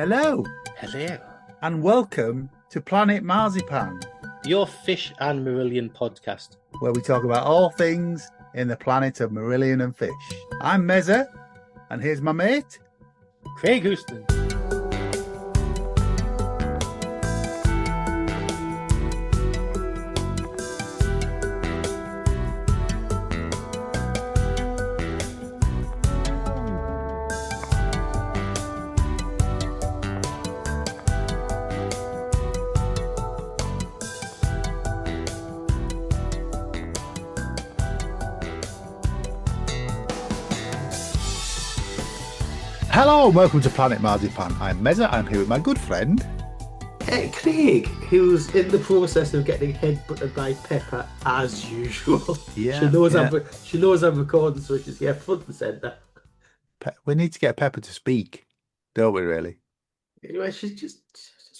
Hello, Hello. and welcome to Planet Marzipan, Your Fish and Marillion podcast. where we talk about all things in the planet of Marillion and Fish. I'm Mezza, and here's my mate. Craig Houston. Hello, and welcome to Planet Marzipan. I'm Mezza. I'm here with my good friend. Hey, Craig, who's in the process of getting headbutted by Pepper as usual. Yeah, she knows I'm recording, so she's here front and centre. We need to get Pepper to speak, don't we? Really? Anyway, she's just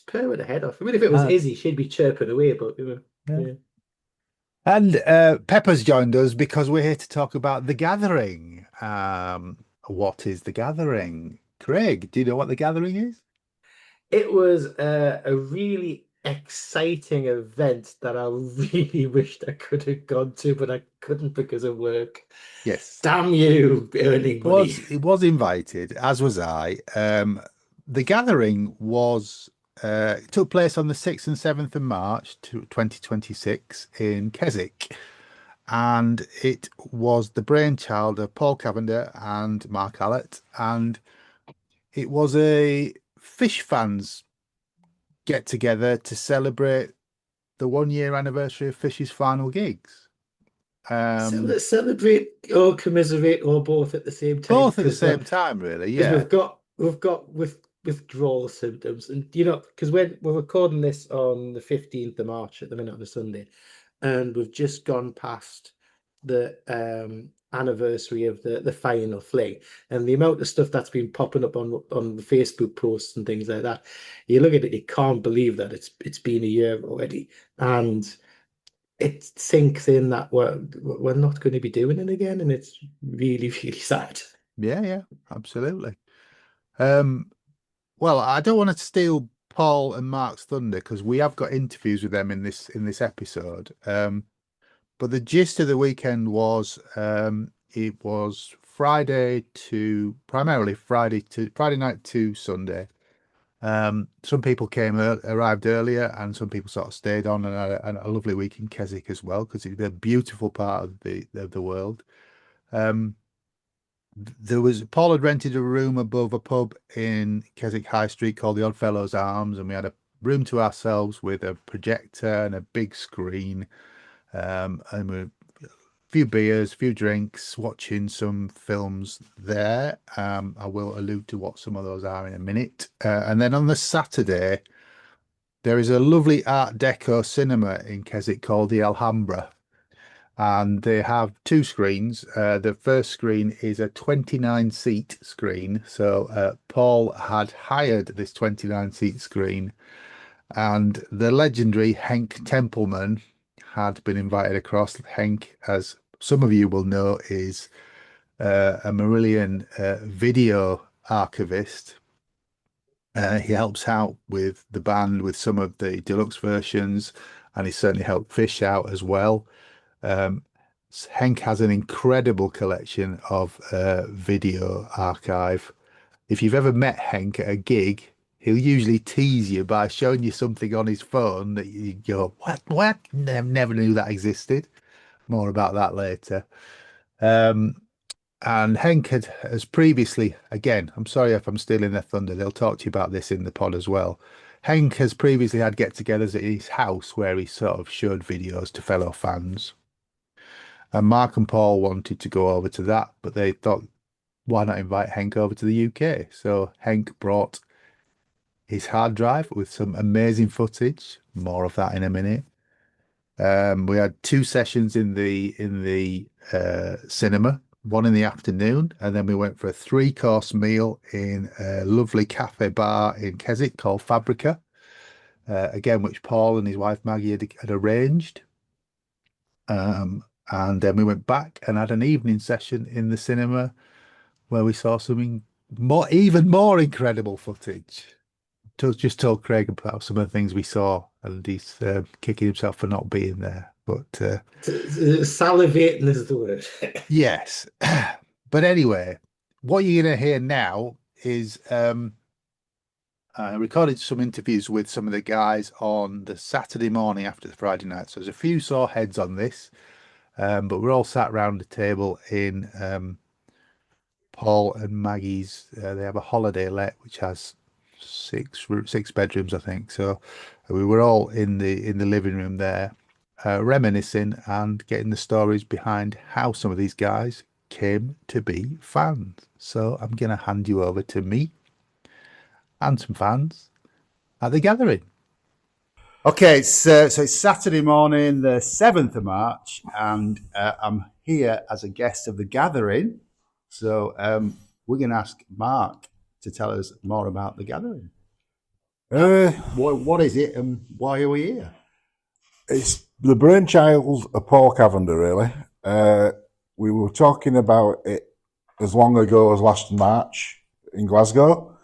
purring her head off. I mean, if it was Izzy, she'd be chirping away, but yeah. And Pepper's joined us because we're here to talk about The Gathering. What is The Gathering? Craig, do you know what The Gathering is? It was a really exciting event that I really wished I could have gone to, but I couldn't because of work. Yes. Damn you, earning money. It was invited, as was I. The Gathering took place on the 6th and 7th of March 2026 in Keswick. And it was the brainchild of Paul Cavender and Mark Allatt. And it was a fish fans get together to celebrate the 1 year anniversary of Fish's final gigs. Celebrate or commiserate or both at the same time. Both at the same time, really. Yeah. We've got withdrawal symptoms, and because we're recording this on the 15th of March at the minute on a Sunday, and we've just gone past the anniversary of the final fling, and the amount of stuff that's been popping up on the Facebook posts and things like that. You look at it, you can't believe that it's been a year already, and it sinks in that we're not going to be doing it again, and it's really, really sad. Yeah, absolutely. Well, I don't want to steal Paul and Mark's thunder because we have got interviews with them in this episode. But the gist of the weekend was it was primarily Friday night to Sunday. Some people arrived earlier, and some people sort of stayed on and had a lovely week in Keswick as well, because it's a beautiful part of the world. Paul had rented a room above a pub in Keswick High Street called the Oddfellows Arms, and we had a room to ourselves with a projector and a big screen, and a few beers, a few drinks, watching some films there. I will allude to what some of those are in a minute. And then on the Saturday, there is a lovely Art Deco cinema in Keswick called the Alhambra. And they have two screens. The first screen is a 29-seat screen. So Paul had hired this 29-seat screen, and the legendary Henk Tempelman had been invited across. Henk, as some of you will know, is a Marillion video archivist. He helps out with the band with some of the deluxe versions, and he certainly helped Fish out as well. Henk has an incredible collection of video archive. If you've ever met Henk at a gig, he'll usually tease you by showing you something on his phone that you go, what? Never knew that existed. More about that later. And Henk has previously, again, I'm sorry if I'm stealing their thunder, they'll talk to you about this in the pod as well. Henk has previously had get-togethers at his house where he sort of showed videos to fellow fans. And Mark and Paul wanted to go over to that, but they thought, why not invite Henk over to the UK? So Henk brought his hard drive with some amazing footage. More of that in a minute. We had two sessions in the cinema, one in the afternoon, and then we went for a 3-course meal in a lovely cafe bar in Keswick called Fabrica, again, which Paul and his wife Maggie had arranged. And then we went back and had an evening session in the cinema where we saw something even more incredible footage. just told Craig about some of the things we saw, and he's kicking himself for not being there. But Salivating is the word. yes. But anyway, what you're going to hear now is I recorded some interviews with some of the guys on the Saturday morning after the Friday night. So there's a few sore heads on this, but we're all sat around the table in Paul and Maggie's. They have a holiday let which has six bedrooms, I think. So we were all in the living room there, reminiscing and getting the stories behind how some of these guys came to be fans. So I'm going to hand you over to me and some fans at the gathering. Okay, so it's Saturday morning, the 7th of March, and I'm here as a guest of the gathering. So we're going to ask Mark to tell us more about the gathering. What is it and why are we here? It's the brainchild of Paul Cavender, really. We were talking about it as long ago as last March in Glasgow.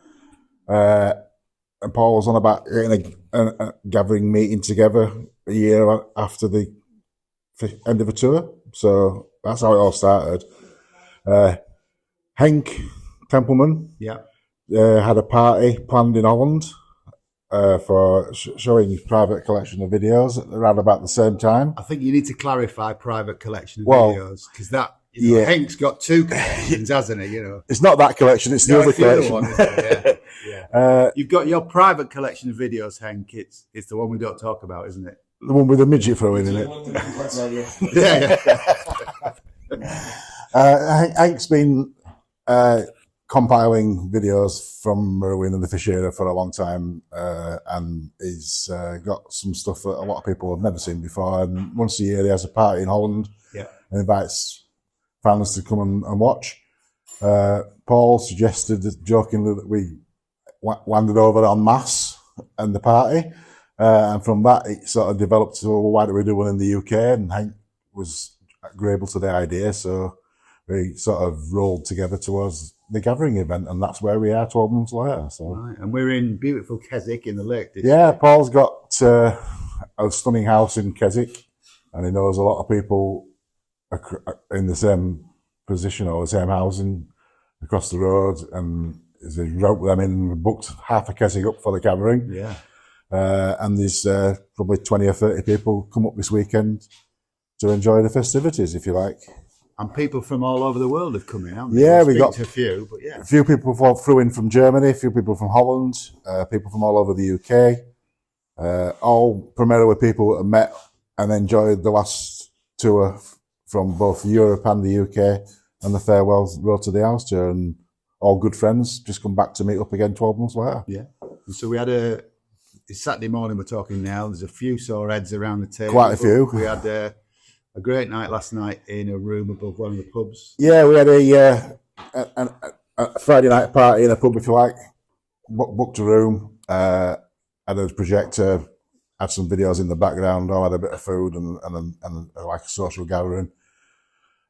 And Paul was on about getting a gathering meeting together a year after the end of a tour. So that's how it all started. Henk Tempelman had a party planned in Holland for showing his private collection of videos around about the same time. I think you need to clarify private collection of videos, because that, Henk's got two collections, hasn't he? It's not that collection; it's the other collection. One, isn't it? Yeah. You've got your private collection of videos, Henk. It's the one we don't talk about, isn't it? The one with the midget throwing in it. Henk's been compiling videos from Marillion and the Fish era for a long time, and he's got some stuff that a lot of people have never seen before. And once a year, he has a party in Holland and invites fans to come and watch. Paul suggested jokingly that we landed over en masse and the party, and from that it sort of developed to, well, why don't we do one in the UK? And Henk was agreeable to the idea, so we sort of rolled together towards the gathering event, and that's where we are 12 months later. So. Right. And we're in beautiful Keswick in the Lake District. Yeah, Paul's got a stunning house in Keswick, and he knows a lot of people in the same position or the same housing across the road, and he wrote them in and booked half of Keswick up for the gathering. Yeah. And there's probably 20 or 30 people come up this weekend to enjoy the festivities, if you like. And people from all over the world have come in, haven't they? Yeah, we got a few, but a few people flew in from Germany, a few people from Holland, people from all over the UK, all primarily people that have met and enjoyed the last tour from both Europe and the UK, and the farewell road to the house tour, and all good friends just come back to meet up again 12 months later. Yeah. So we had it's Saturday morning we're talking now. There's a few sore heads around the table. Quite a few. We had a great night last night in a room above one of the pubs. Yeah, we had a Friday night party in a pub, if you like. Booked a room, had a projector, had some videos in the background, all had a bit of food and like a social gathering.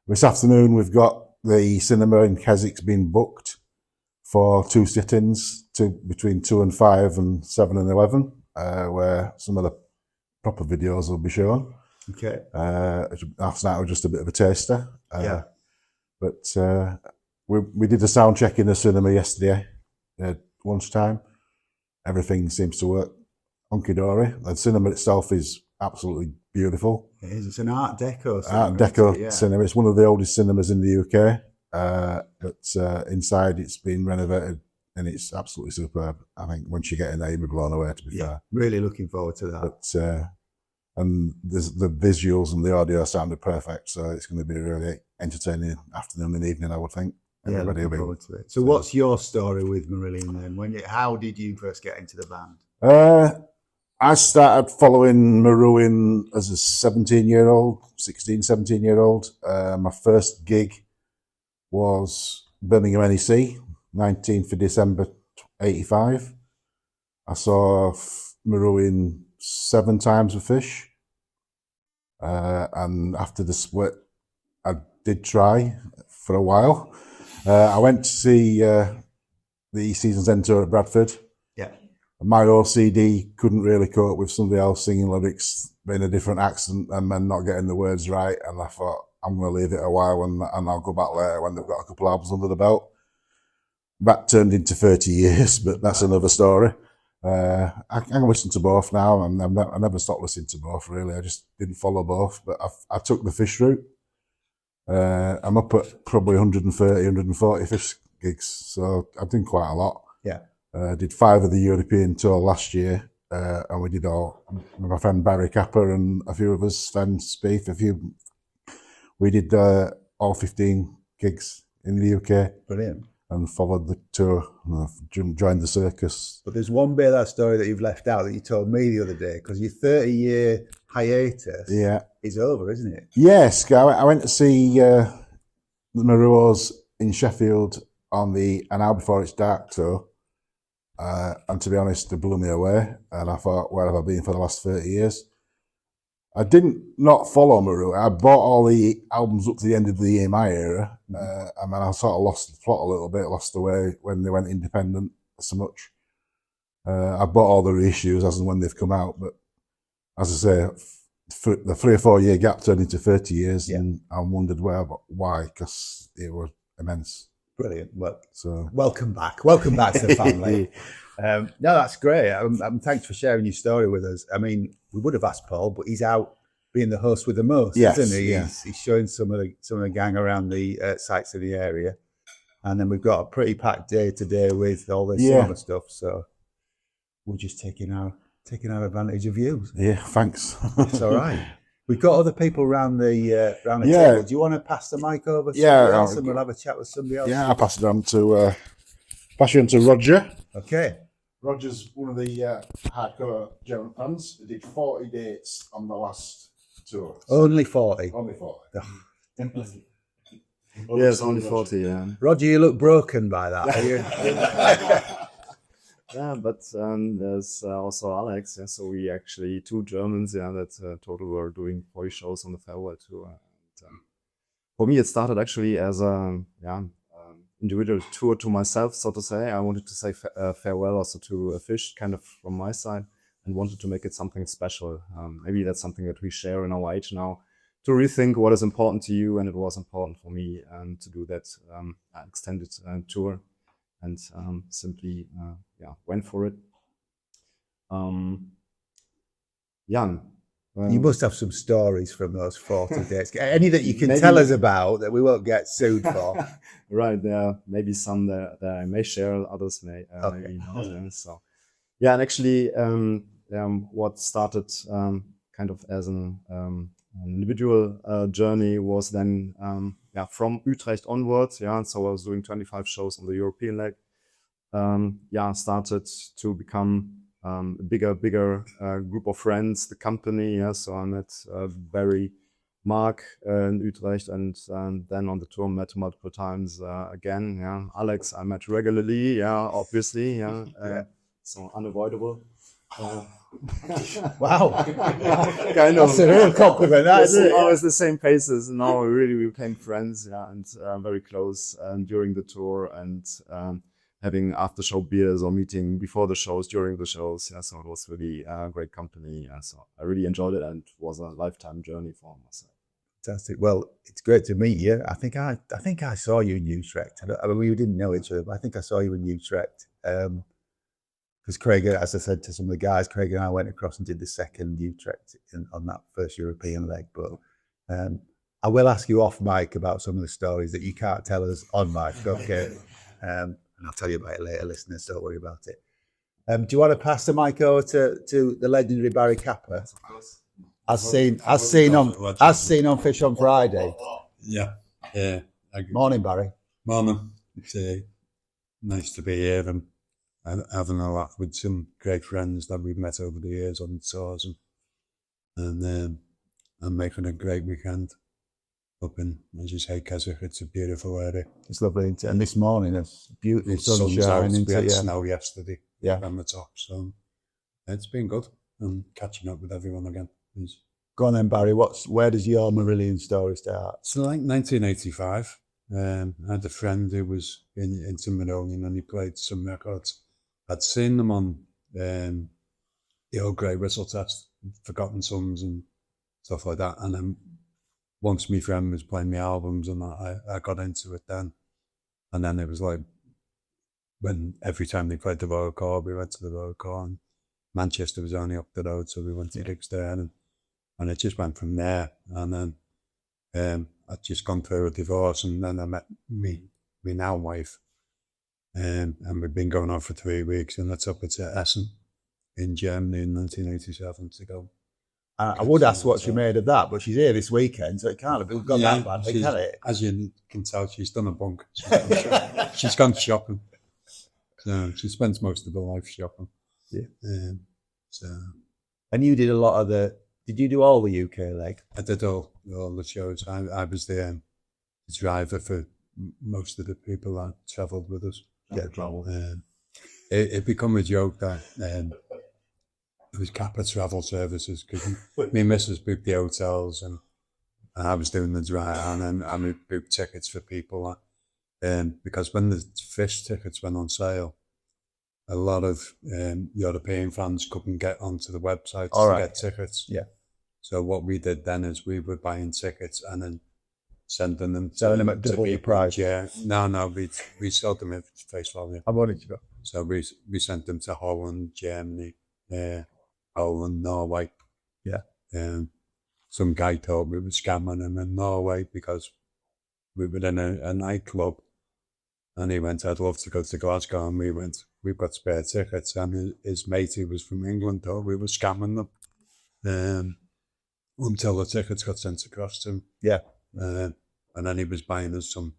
This afternoon we've got the cinema in Keswick's been booked for 2 sit-ins, between 2 and 5 and 7 and 11, where some of the proper videos will be shown. Okay. Last night was just a bit of a taster. But we did a sound check in the cinema yesterday at lunchtime. Everything seems to work hunky-dory. The cinema itself is absolutely beautiful. It is. It's an Art Deco cinema. Art Deco cinema. It's one of the oldest cinemas in the UK. But inside it's been renovated and it's absolutely superb. I think once you get in there, you'll be blown away, to be fair. Really looking forward to that. But, and the visuals and the audio sounded perfect, so it's going to be a really entertaining afternoon and evening, I would think. Everybody will be forward to it. So what's your story with Marillion then? How did you first get into the band? I started following Marillion as a 17-year-old. My first gig was Birmingham NEC, 19th of December 85. I saw Marillion 7 times with Fish. And after the split, I did try for a while. I went to see the Seasons End tour at Bradford. Yeah. my OCD couldn't really cope with somebody else singing lyrics in a different accent and then not getting the words right. And I thought, I'm going to leave it a while and I'll go back later when they've got a couple of albums under the belt. That turned into 30 years, but that's another story. I can listen to both now, and I never stopped listening to both, really. I just didn't follow both, but I took the Fish route. I'm up at probably 130, 140 Fish gigs, so I've done quite a lot. Yeah. Did 5 of the European tour last year, and we did all, with my friend Barry Capper and a few of us, Sven Spieth, we did all 15 gigs in the UK. Brilliant. And followed the tour, joined the circus. But there's one bit of that story that you've left out that you told me the other day, because your 30-year hiatus is over, isn't it? Yes, I went to see the Marillions in Sheffield on the An Hour Before It's Dark tour, and to be honest, it blew me away, and I thought, where have I been for the last 30 years? I didn't not follow Marillion. I bought all the albums up to the end of the EMI era, and then I sort of lost the plot a little bit, lost the way when they went independent so much. I bought all the reissues as and when they've come out, but as I say, the 3 or 4 year gap turned into 30 years, and I wondered why, because it was immense. Brilliant. Well, so welcome back to the family. No, that's great. Thanks for sharing your story with us. I mean, we would have asked Paul, but he's out being the host with the most, isn't he? He's showing some of the gang around the sites in the area, and then we've got a pretty packed day today with all this summer stuff. So we're just taking our advantage of you. Yeah, thanks. It's all right. We've got other people around the table. Do you want to pass the mic over? Yeah, and we'll have a chat with somebody else. Yeah, I'll pass you on to Roger. Okay. Roger's one of the hardcore German fans. He did 40 dates on the last tour. Only 40? Only 40. Yes, only 40, yeah. Roger, you look broken by that. Are you? Yeah, but there's also Alex. Yeah, so we actually 2 Germans. Yeah, that total were doing 40 shows on the farewell tour. And, for me, it started actually as a individual tour to myself, so to say. I wanted to say farewell also to a Fish, kind of from my side, and wanted to make it something special. Maybe that's something that we share in our age now, to rethink what is important to you, and it was important for me to do that extended tour. And simply went for it. Jan, you must have some stories from those 40 days. Any that you can tell us about that we won't get sued for. Right, there are maybe some that I may share, others maybe not. So and actually what started kind of as an individual journey was then from Utrecht onwards. So I was doing 25 shows on the European leg. Started to become a bigger group of friends, the company. So I met Barry, Mark in Utrecht, and then on the tour met multiple times again. Alex I met regularly. Obviously. So unavoidable. Wow. Kind of. That's a real compliment, that, isn't it? Always the same faces. Now we became friends, and very close during the tour, and having after show beers or meeting before the shows, during the shows. So it was really great company. So I really enjoyed it, and it was a lifetime journey for myself. Fantastic. Well, it's great to meet you. I think I saw you in Utrecht. I mean, we didn't know each other, but I think I saw you in Utrecht. Because Craig, as I said to some of the guys, Craig and I went across and did the second Utrecht on that first European leg. But I will ask you off mic about some of the stories that you can't tell us on mic. Okay, and I'll tell you about it later, listeners. Don't worry about it. Do you want to pass the mic over to the legendary Barry Capper? Of course. As seen on Fish on Friday. Yeah. Morning, Barry. Morning. It's nice to be here and having a laugh with some great friends that we've met over the years on tours, and making a great weekend up in, as you say, Keswick. It's a beautiful area. It's lovely, and this morning it's beautiful sunshine. We had snow yesterday. Yeah, on the top, so it's been good. And catching up with everyone again. Go on then, Barry. Where does your Marillion story start? So, like 1985, I had a friend who was into Marillion, and he played some records. I'd seen them on the old grey whistle test, Forgotten Sons and stuff like that. And then once my friend was playing my albums and that, I got into it then. And then it was like, when every time they played the Royal Court, we went to the Royal Court, and Manchester was only up the road, so we went to gigs there, and it just went from there. And then I'd just gone through a divorce, and then I met me now wife, and we've been going on for 3 weeks, and that's up at Essen in Germany in 1987 to go. I would ask what she made of that, but she's here this weekend, so it can't have got that bad, can it? As you can tell, she's done a bunk. She's gone shopping. So she spends most of her life shopping. Yeah. And you did a lot of did you do all the UK leg? I did all the shows. I was the driver for most of the people that travelled with us. Yeah, travel. It become a joke that it was Kappa Travel Services, because me and Mrs. booked the hotels, and I was doing the drive, and then I booked tickets for people. Because when the Fish tickets went on sale, a lot of European fans couldn't get onto the website to get tickets. Yeah. So what we did then is we were buying tickets and then selling them at double the price. Yeah. No, we sold them at face value. I wanted to go. So we sent them to Holland, Germany, Poland, Norway. Yeah. Some guy told me we were scamming him in Norway because we were in a nightclub, and he went, I'd love to go to Glasgow, and we went, we've got spare tickets, and his mate, who was from England, thought we were scamming them until the tickets got sent across to him. Yeah. And then he was buying us some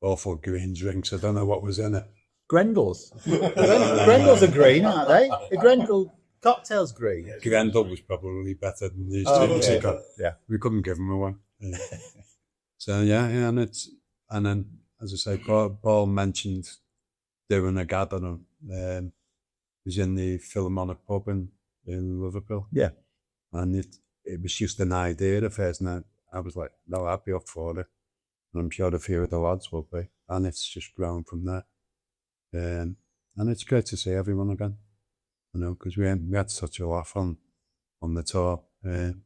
awful green drinks. I don't know what was in it. Grendels. Grendels are green, aren't they? The Grendel cocktail's green. Grendel was probably better than these two. Okay. Yeah. We couldn't give him one. Yeah. So yeah, and then as I say, Paul mentioned doing a gathering. It was in the Philharmonic pub in Liverpool. Yeah. And it was just an idea at first, and I was like, no, I'd be up for it. And I'm sure a few of the lads will be. And it's just grown from there. And it's great to see everyone again, because we had such a laugh on the tour. And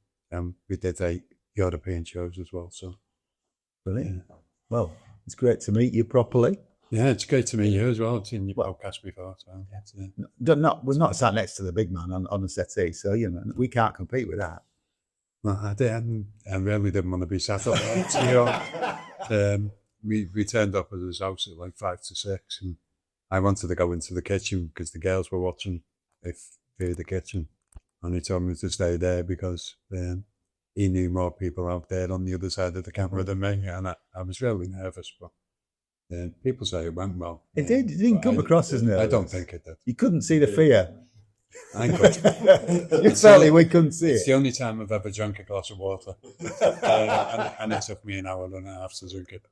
we did 8 European shows as well. So brilliant. Yeah. Well, it's great to meet you properly. Yeah, it's great to meet you as well. I've seen your podcast before. So we're not sat next to the big man on the settee, so we can't compete with that. Well, I really didn't want to be sat up there. We turned up at his house at like 5 to 6, and I wanted to go into the kitchen because the girls were watching via the kitchen, and he told me to stay there because he knew more people out there on the other side of the camera than me, and I was really nervous, but people say it went well. It did. It didn't come across as nervous. I don't think it did. You couldn't see the fear. I could. Certainly, we couldn't see It's the only time I've ever drunk a glass of water, and it took me an hour and a half to drink it.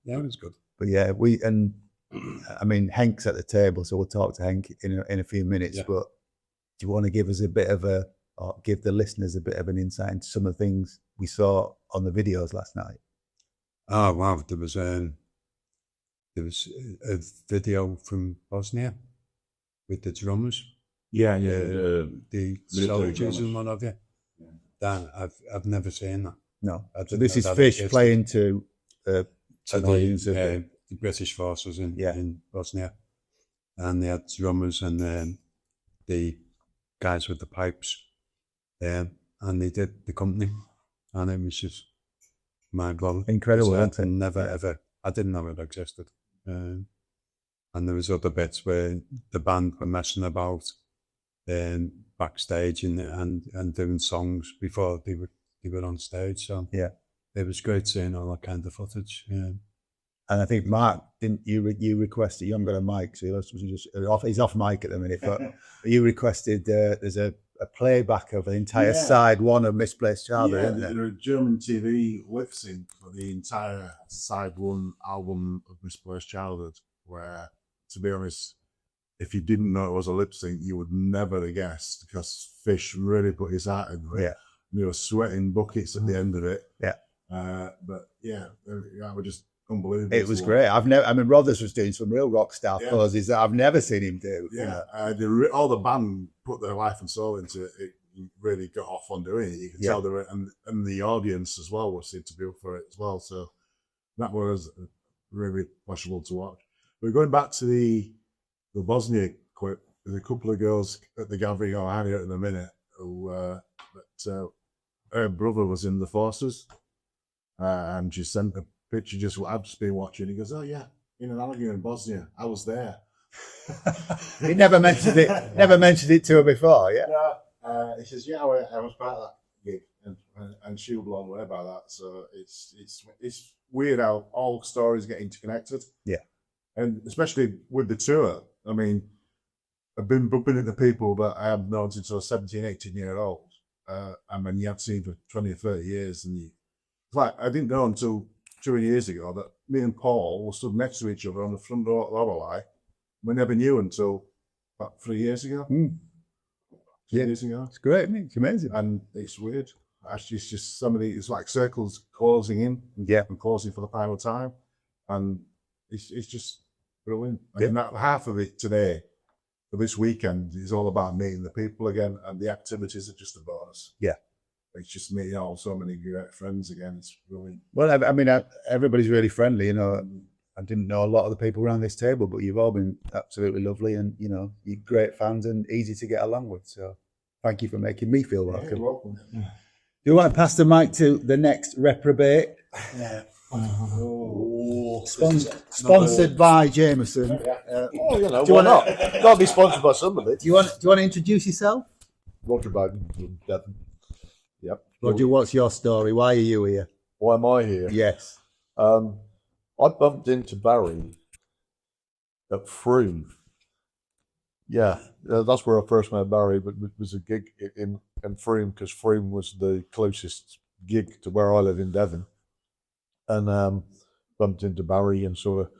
Yeah, it was good. But yeah, Henk's at the table, so we'll talk to Henk in a few minutes. Yeah. But do you want to give us give the listeners a bit of an insight into some of the things we saw on the videos last night? Oh wow, there was a video from Bosnia with the drummers. Yeah, the soldiers and what have you. Yeah. I've never seen that. No. So this is Fish playing to the British forces in Bosnia, and they had drummers and the guys with the pipes, and they did the company, and it was just mind-blowing. Incredible, isn't it? Never ever. I didn't know it existed. And there was other bits where the band were messing about backstage and doing songs before they were on stage. So yeah, it was great seeing all that kind of footage. Yeah. And I think Mark, didn't you requested? You haven't got a mic, so he's off mic at the minute. But you requested there's a playback of the entire side one of Misplaced Childhood, isn't there? There a German TV lip sync for the entire side one album of Misplaced Childhood, where, to be honest, if you didn't know it was a lip sync, you would never have guessed, because Fish really put his heart into it. Yeah. And they were sweating buckets at the end of it. Yeah. But yeah, I was just unbelievable. It was to great. watch. Rothers was doing some real rock star Yeah. poses that I've never seen him do. you Yeah, know. all the band put their life and soul into it. It really got off on doing it. You can tell they were, and the audience as well was seemed to be up for it as well. So that was really pleasurable to watch. But going back to the Bosnia clip, there's a couple of girls at the gathering I'll have here in a minute who her brother was in the forces, and she sent a picture. I've just been watching. He goes, "Oh yeah, in an alligator in Bosnia, I was there." He never mentioned it. Never mentioned it to her before. Yeah. He says, "Yeah, I was part of that gig," and she was blown away by that. So it's weird how all stories get interconnected. Yeah, and especially with the tour. I mean, I've been bumping into people that I have known since I was 17, 18 years old. I mean, you have seen for 20 or 30 years, and it's like I didn't know until 2 years ago that me and Paul were stood next to each other on the front door of Lorelei. We never knew until about 3 years ago. Yeah, years ago. It's great, isn't it? It's amazing. And it's weird. Actually, it's just somebody, it's like circles closing in and closing for the final time. And it's just brilliant. And that half of it today, for this weekend, is all about meeting the people again, and the activities are just a bonus. Yeah. It's just meeting all so many great friends again. It's brilliant. Well, I mean, everybody's really friendly, you know. I didn't know a lot of the people around this table, but you've all been absolutely lovely, and you know, you're great fans and easy to get along with. So, thank you for making me feel welcome. You're welcome. Do you want to pass the mic to the next reprobate? Yeah. Sponsored by Jameson. Oh, you know, why not? Got to be sponsored by somebody. Do you want to introduce yourself? Roger Bowden from Devon. Yep. Roger, what's your story? Why are you here? Why am I here? Yes. I bumped into Barry at Frome. Yeah, that's where I first met Barry, but it was a gig in Frome, because Frome was the closest gig to where I live in Devon. And bumped into Barry and sort of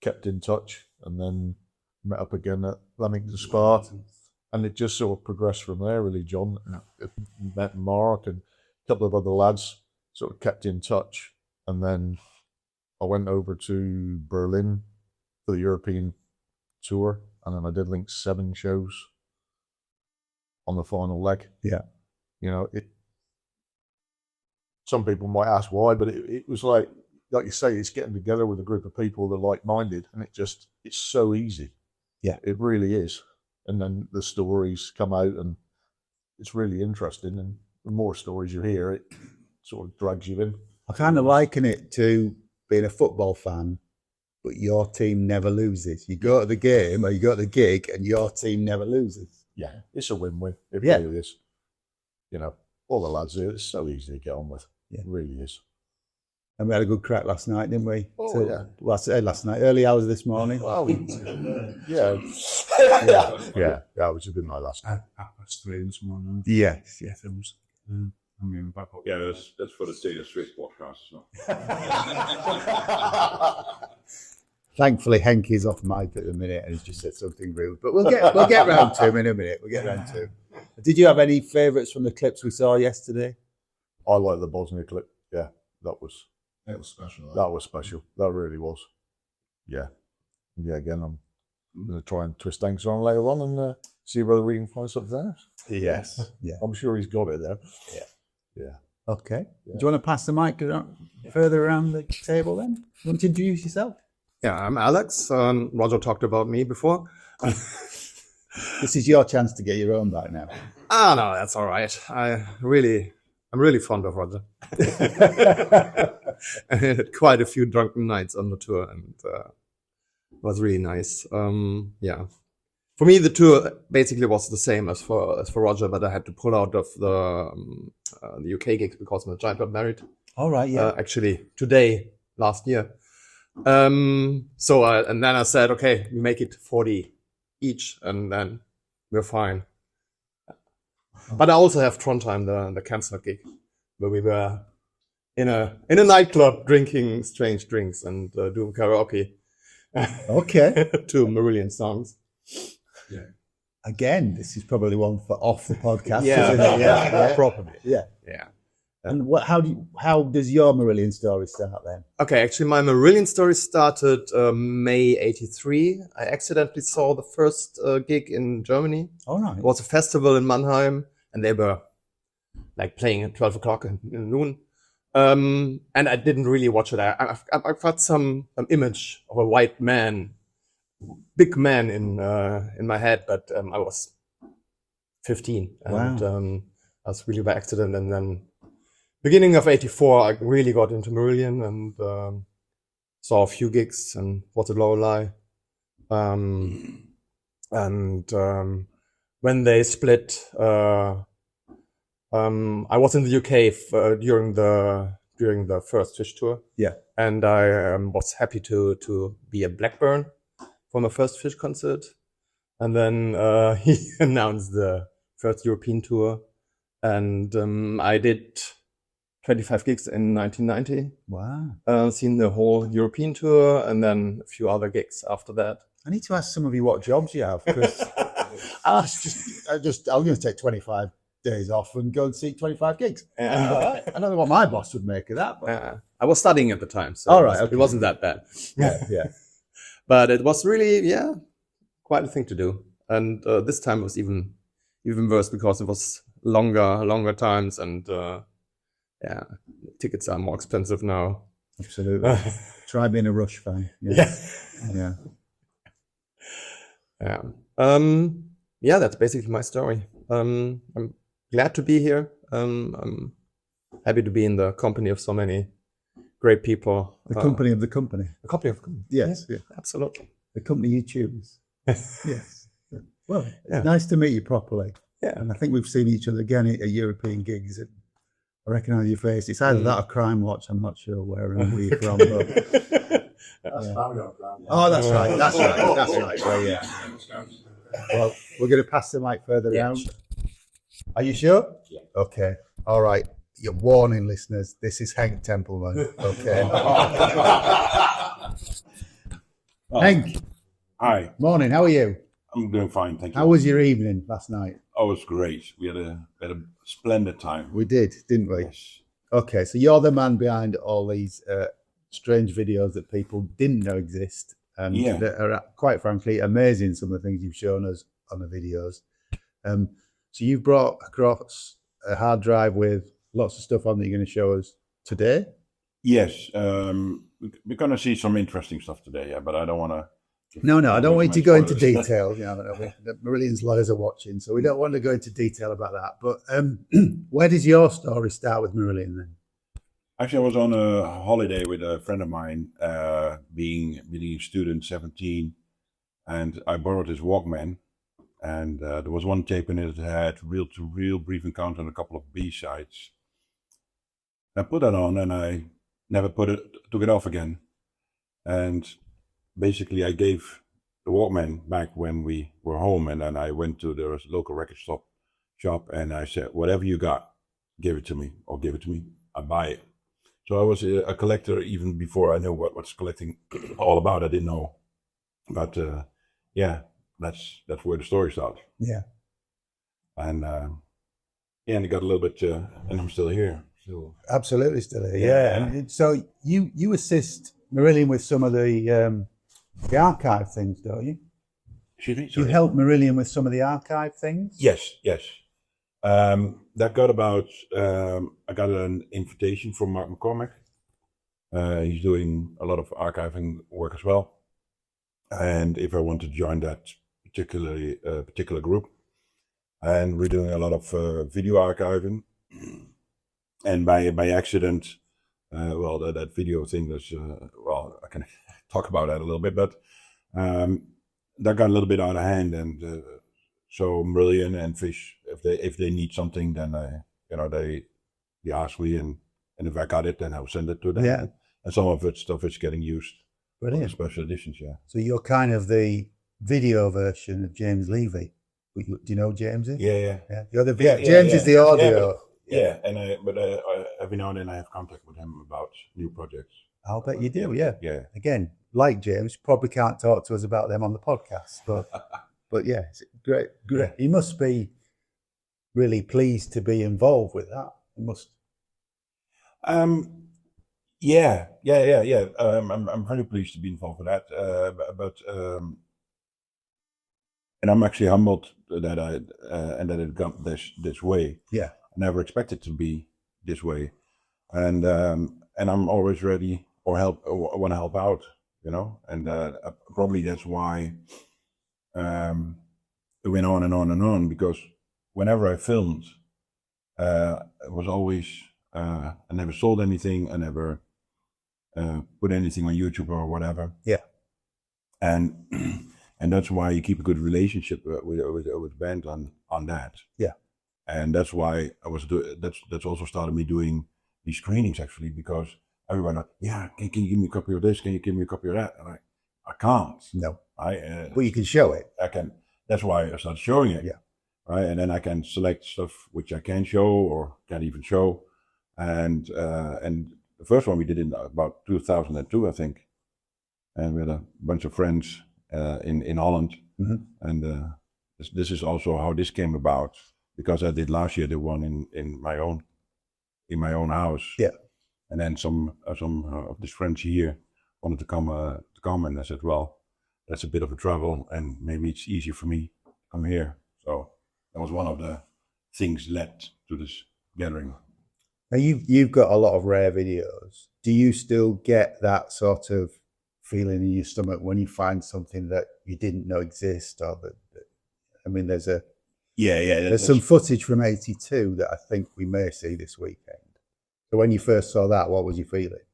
kept in touch, and then met up again at Leamington Spa. And it just sort of progressed from there, really, John. I met Mark and a couple of other lads, sort of kept in touch. And then I went over to Berlin for the European tour, and then I did Link's 7 shows on the final leg. Yeah. You know, some people might ask why, but it was like you say, it's getting together with a group of people that are like-minded, and it's so easy. Yeah. It really is. And then the stories come out, and it's really interesting, and the more stories you hear, it sort of drags you in. I kind of liken it to being a football fan, but your team never loses. You go to the game or you go to the gig and your team never loses. Yeah, it's a win-win. It really is. You know, all the lads here, it's so easy to get on with. Yeah. It really is. And we had a good crack last night, didn't we? Oh, So, yeah. Well, I said last night, early hours this morning. Well, yeah. It was a good night last night. 3:30 this morning. Yes. It was. I mean, back up. Yeah, that's for the Taylor Swift podcast. So. Thankfully, Henk is off mic at the minute and he's just said something rude. But we'll get round to him in a minute. We'll get round to him. Did you have any favourites from the clips we saw yesterday? I like the Bosnia clip. Yeah, that was special. That was special. That really was. Yeah. Yeah, again, I'm going to try and twist things on later on and see whether we can find something there. Yes. Yeah. I'm sure he's got it there. Yeah. Yeah. Okay. Yeah. Do you want to pass the mic further around the table then? You want to introduce yourself? Yeah, I'm Alex. Roger talked about me before. This is your chance to get your own back now. Ah, no, that's all right. I'm really fond of Roger. I had quite a few drunken nights on the tour, and it was really nice. Yeah, for me, the tour basically was the same as for Roger, but I had to pull out of the UK gigs because my child got married. All right, yeah. Actually, last year. So and then I said, okay, we make it 40 each, and then we're fine. But I also have Trondheim, the cancer gig, where we were in a nightclub drinking strange drinks and doing karaoke. Okay. To Marillion songs. Yeah. Again, this is probably one for off the podcast. Yeah, isn't it? yeah, probably. Yeah. Yeah. And how does your Marillion story start then? Okay, actually, my Marillion story started May '83. I accidentally saw the first gig in Germany. All right. It was a festival in Mannheim, and they were like playing at 12 o'clock in noon. And I didn't really watch it. I've got some image of a white man, big man in my head, but I was 15, and I was really by accident. And then beginning of '84, I really got into Marillion and saw a few gigs and What a Low Lie. When they split, I was in the UK during the first Fish tour. Yeah. And I was happy to be at Blackburn for my first Fish concert. And then he announced the first European tour. And I did 25 gigs in 1990. Wow. Seen the whole European tour and then a few other gigs after that. I need to ask some of you what jobs you have, because I'm going to take 25 days off and go and see 25 gigs. I don't know what my boss would make of that. But... I was studying at the time, so all right, it wasn't that bad. Yeah. But it was really, quite a thing to do. And this time was even worse because it was longer times, and tickets are more expensive now. Absolutely. Try being a Rush fan. Yeah. That's basically my story. I'm glad to be here. I'm happy to be in the company of so many great people. The company of the company. The company of the company. Yes. Yeah, absolutely. The company you choose. Yes. Well, it's nice to meet you properly. Yeah. And I think we've seen each other again at European gigs. And I recognise your face. It's either that or Crime Watch. I'm not sure where you're from. But, Oh, that's right. That's right. Well, yeah. Well, we're going to pass the mic further around. Sure. Are you sure? Yeah. Okay. All right. You're warning, listeners. This is Henk Tempelman. Okay. Henk. Hi. Morning. How are you? I'm doing fine, thank you. How was your evening last night? Oh, it was great. We had a splendid time. We did, didn't we? Yes. Okay, so you're the man behind all these strange videos that people didn't know exist, and that are, quite frankly, amazing. Some of the things you've shown us on the videos. So you've brought across a hard drive with lots of stuff on that you're going to show us today. Yes, we're going to see some interesting stuff today. But I don't want to. No, I don't want you to go into detail. The Marillion's lawyers are watching, so we don't want to go into detail about that. But where does your story start with Marillion then? Actually, I was on a holiday with a friend of mine, being a student, 17, and I borrowed his Walkman, and there was one tape in it that had reel-to-reel, Brief Encounter, and a couple of B-sides. I put that on, and I never took it off again, and basically I gave the Walkman back when we were home, and then I went to the local record shop, and I said, whatever you got, give it to me, I buy it. So I was a collector even before I knew what's collecting all about. I didn't know, but that's where the story starts. Yeah, and and it got a little bit, and I'm still here. So absolutely still here. Yeah. And so you assist Marillion with some of the archive things, don't you? Excuse me? You help Marillion with some of the archive things? Yes. That got about, I got an invitation from Mark McCormack. He's doing a lot of archiving work as well. And if I want to join that particular group, and we're doing a lot of video archiving. And by accident, that video thing was, I can talk about that a little bit, but that got a little bit out of hand, and so Marillion and Fish, if they need something, then they ask me, and if I got it, then I'll send it to them. Yeah. And some of it stuff is getting used. Brilliant. Special editions, yeah. So you're kind of the video version of James Levy. Do you know James? Yeah. You're the James is the audio. But every now and then I have contact with him about new projects. I'll bet you do, yeah. Again, like James, probably can't talk to us about them on the podcast, but yeah, it's great. He must be really pleased to be involved with that. He must. Yeah. I'm very pleased to be involved with that. And I'm actually humbled that and that it got this way. Yeah. I never expected it to be this way, and I'm always ready or want to help out, and probably that's why it went on and on and on, because whenever I filmed, it was always I never sold anything, I never put anything on YouTube or whatever. Yeah. And and that's why you keep a good relationship with band on that. Yeah. And that's why that's also started me doing these screenings, actually, because everyone like, yeah, can you give me a copy of this? Can you give me a copy of that? And I can't. No. But you can show it. I can. That's why I started showing it. Yeah. Right. And then I can select stuff which I can show or can't even show. And the first one we did in about 2002, I think. And we had a bunch of friends in Holland. Mm-hmm. And this is also how this came about, because I did last year the one in my own house. Yeah. And then some of these friends here wanted to come, and I said, well, that's a bit of a travel, and maybe it's easier for me to come here. So that was one of the things led to this gathering. Now you've got a lot of rare videos. Do you still get that sort of feeling in your stomach when you find something that you didn't know exist, or that I mean, there's some footage from '82 that I think we may see this weekend. So when you first saw that, what was you feeling?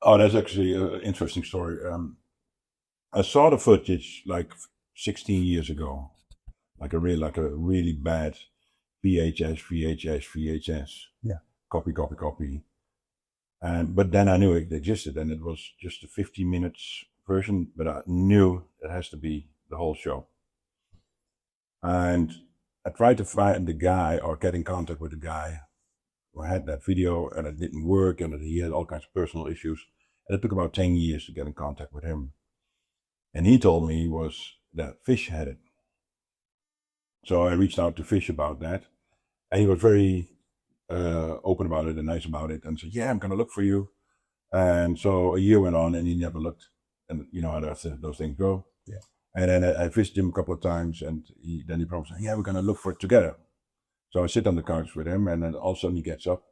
Oh, that's actually an interesting story. I saw the footage like 16 years ago, like a really bad VHS. Yeah. Copy. But then I knew it existed, and it was just a 50 minutes version, but I knew it has to be the whole show. And I tried to find the guy or get in contact with the guy who had that video, and it didn't work, and he had all kinds of personal issues. And it took about 10 years to get in contact with him. And he told me that Fish had it. So I reached out to Fish about that, and he was very open about it and nice about it, and said, yeah, I'm gonna look for you. And so a year went on, and he never looked, and you know how those things go. Yeah. And then I visited him a couple of times, and then he promised, yeah, we're gonna look for it together. So I sit on the couch with him, and then all of a sudden he gets up,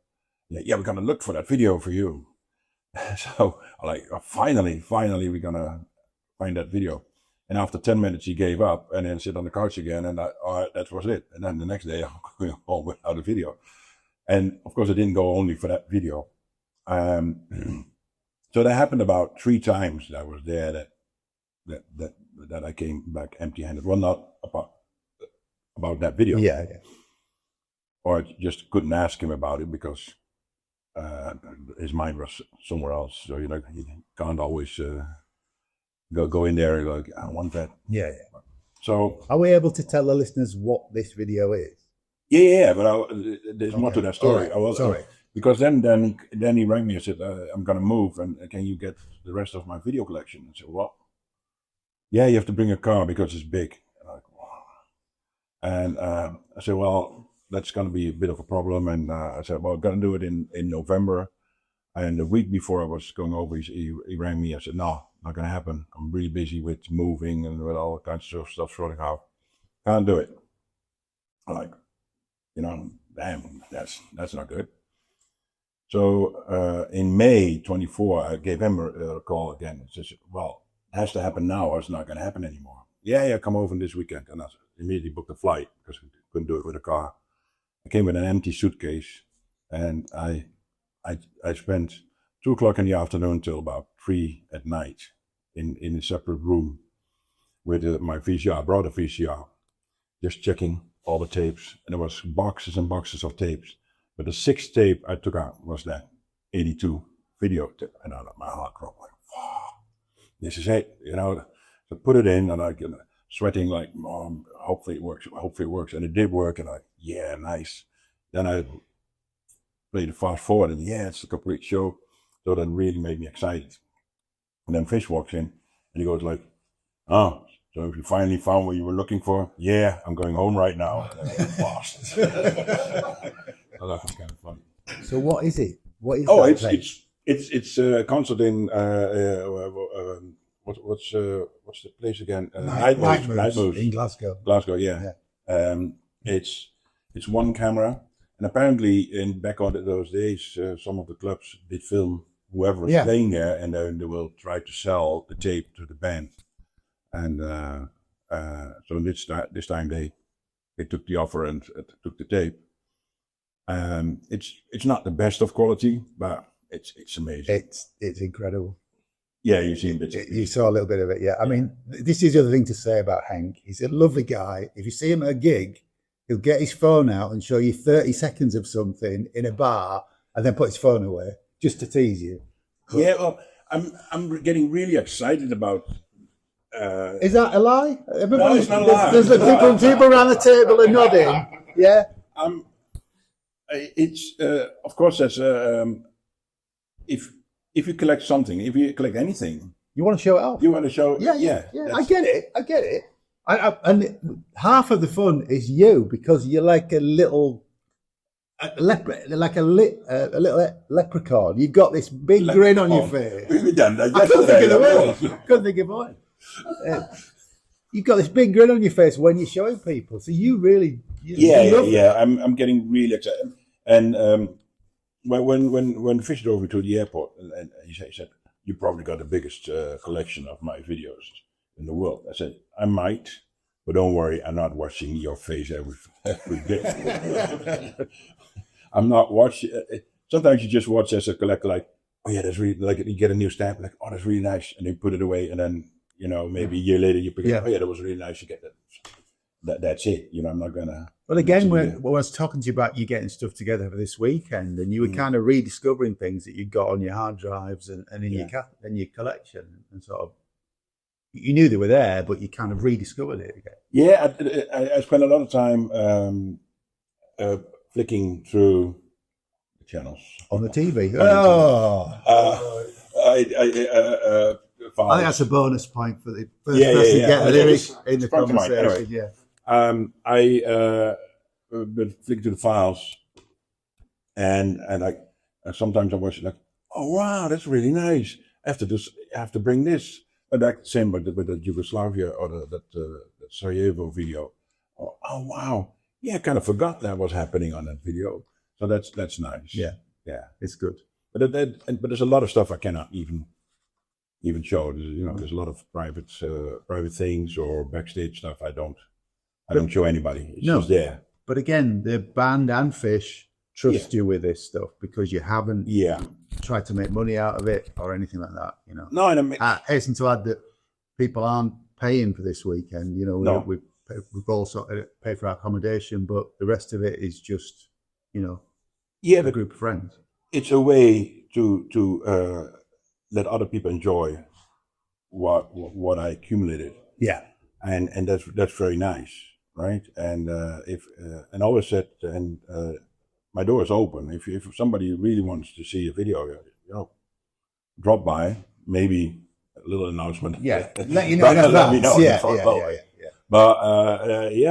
yeah, we're gonna look for that video for you. So I'm like, oh, finally we're gonna find that video. And after 10 minutes he gave up, and then sit on the couch again, and that was it. And then the next day I'm going home without a video. And of course I didn't go only for that video. So that happened about 3 times that I was there, that I came back empty-handed. Well, not about that video. Yeah. Or I just couldn't ask him about it because his mind was somewhere else. So you can't always go in there and go, I want that. Yeah. So are we able to tell the listeners what this video is? Yeah, but there's more to that story. Right. Sorry. Because then he rang me and said, I'm gonna move, and can you get the rest of my video collection? I said, what? Yeah, you have to bring a car because it's big. And I'm like, wow. And I said, well, that's gonna be a bit of a problem. And I said, well, I'm gonna do it in November. And the week before I was going over, he rang me. I said, no, not gonna happen. I'm really busy with moving and with all kinds of stuff sorting out. Can't do it. I'm like, damn, that's not good. So in May 24, I gave him a call again. He said, well, it has to happen now, or it's not going to happen anymore. Yeah, come over this weekend. And I immediately booked a flight because we couldn't do it with a car. I came with an empty suitcase, and I spent 2 o'clock in the afternoon till about 3 at night in a separate room with my VCR. I brought a VCR, just checking all the tapes, and there was boxes and boxes of tapes. But the 6th tape I took out was that 82 video tape, and my heart dropped like, wow, this is it, So put it in, and I get sweating like, hopefully it works, and it did work, and yeah, nice. Then I played it fast forward, and yeah, it's a complete show. So that really made me excited. And then Fish walks in, and he goes like, oh, so if you finally found what you were looking for, yeah, I'm going home right now. Fast. So that was kind of funny. So what is it? What is Oh, that it's place? it's a concert in what's the place again? Night Moves in Glasgow. Glasgow, yeah. It's one camera, and apparently in back on those days, some of the clubs did film whoever was playing there, and then they will try to sell the tape to the band. And so this time they took the offer and took the tape. It's not the best of quality, but it's amazing. It's incredible. Yeah, you've seen bits. You saw a little bit of it, yeah. I mean, this is the other thing to say about Henk. He's a lovely guy. If you see him at a gig, he'll get his phone out and show you 30 seconds of something in a bar, and then put his phone away just to tease you. Yeah, well, I'm getting really excited about. Is that a lie? No, it's not a lie. There's people around the table are nodding. Yeah. It's of course that's if you collect something, if you collect anything, you want to show it off. You want to show. Yeah. I get it. And half of the fun is you, because you're like a little leprechaun. You've got this big grin on your face. We've done that. I couldn't think of one. You've got this big grin on your face when you're showing people. So you really, yeah. I'm getting really excited. And when Fish drove me to the airport, and he said, "You probably got the biggest collection of my videos in the world." I said, "I might, but don't worry, I'm not watching your face every day." I'm not watching. Sometimes you just watch as a collector, like, "Oh yeah, that's really," like you get a new stamp, like, "Oh, that's really nice," and you put it away, and then maybe a year later you pick it up. "Oh yeah, that was really nice." You get that. That's it. I'm not gonna. Well, again, when I was talking to you about you getting stuff together for this weekend, and you were kind of rediscovering things that you'd got on your hard drives and in your collection, and sort of you knew they were there, but you kind of rediscovered it again. Yeah, I spent a lot of time flicking through the channels on the TV. I think that's a bonus point for the first person to get a lyric in the conversation. Anyway, I been flicking through the files, and sometimes I was like, "Oh wow, that's really nice. I have to bring this." And that same with the Yugoslavia or the Sarajevo video. Oh wow, yeah, I kind of forgot that was happening on that video. So that's nice. Yeah, it's good. But there's a lot of stuff I cannot even show. There's a lot of private things or backstage stuff I don't show anybody. It's just there. But again, the band and Fish trust you with this stuff because you haven't tried to make money out of it or anything like that. No, and I hasten to add that people aren't paying for this weekend. We've also paid for our accommodation, but the rest of it is just a group of friends. It's a way to let other people enjoy what I accumulated. Yeah, and that's very nice, right? And and I always said, and my door is open. If somebody really wants to see a video, drop by. Maybe a little announcement. Yeah, let you know. Let me know. Yeah. But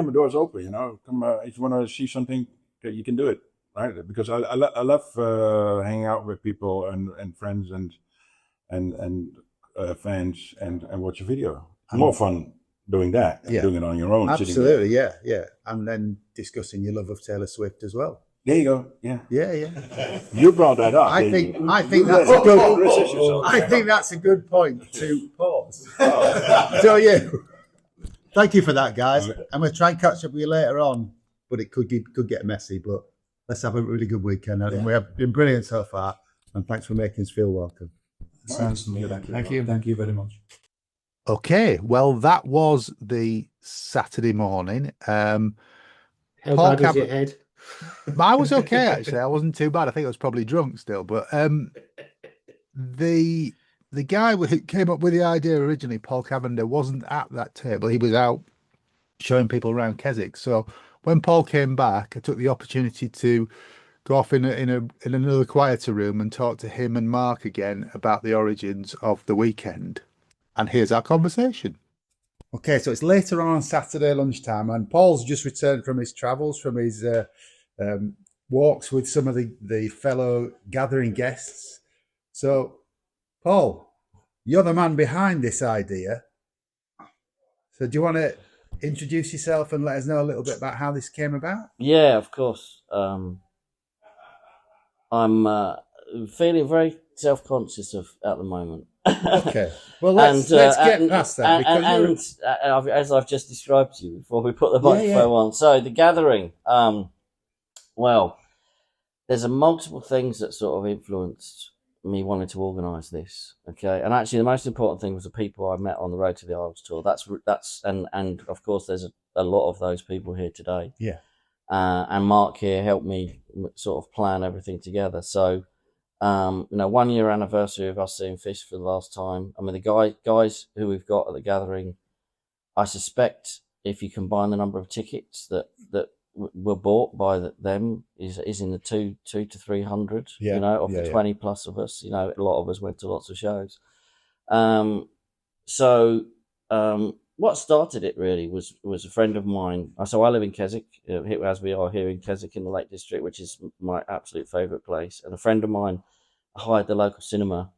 my door is open. Come if you want to see something, you can do it, right? Because I love hanging out with people and friends and fans and watch a video. It's more fun doing that than doing it on your own. Absolutely, yeah. And then discussing your love of Taylor Swift as well. There you go. Yeah. You brought that up. I think that's a good point to pause. So thank you for that, guys. Right. I'm going to try and catch up with you later on, but it could get messy. But let's have a really good weekend. And we have been brilliant so far. And thanks for making us feel welcome. Sounds good. Thank you very much. Okay, well, that was the Saturday morning. How bad was your head? I was okay, actually. I wasn't too bad. I think I was probably drunk still. But the guy who came up with the idea originally, Paul Cavender, wasn't at that table. He was out showing people around Keswick. So when Paul came back, I took the opportunity to go off in another quieter room and talk to him and Mark again about the origins of the weekend. And here's our conversation. Okay, so it's later on Saturday lunchtime, and Paul's just returned from his travels, from his walks with some of the fellow gathering guests. So, Paul, you're the man behind this idea. So do you want to introduce yourself and let us know a little bit about how this came about? Yeah, of course. I'm feeling very self-conscious at the moment. Okay. Well, let's get past that. As I've just described to you before we put the microphone on. So the gathering, well, there's multiple things that sort of influenced me wanting to organise this. Okay, and actually the most important thing was the people I met on the Road to the Isles tour. That's and of course there's a lot of those people here today. Yeah. And Mark here helped me sort of plan everything together. So, 1 year anniversary of us seeing fish for the last time. I mean, the guys who we've got at the gathering, I suspect if you combine the number of tickets that were bought by them is in the two to 300. Of the 20 plus of us. A lot of us went to lots of shows. What started it really was a friend of mine. So I live in Keswick, as we are here in Keswick in the Lake District, which is my absolute favourite place. And a friend of mine hired the local cinema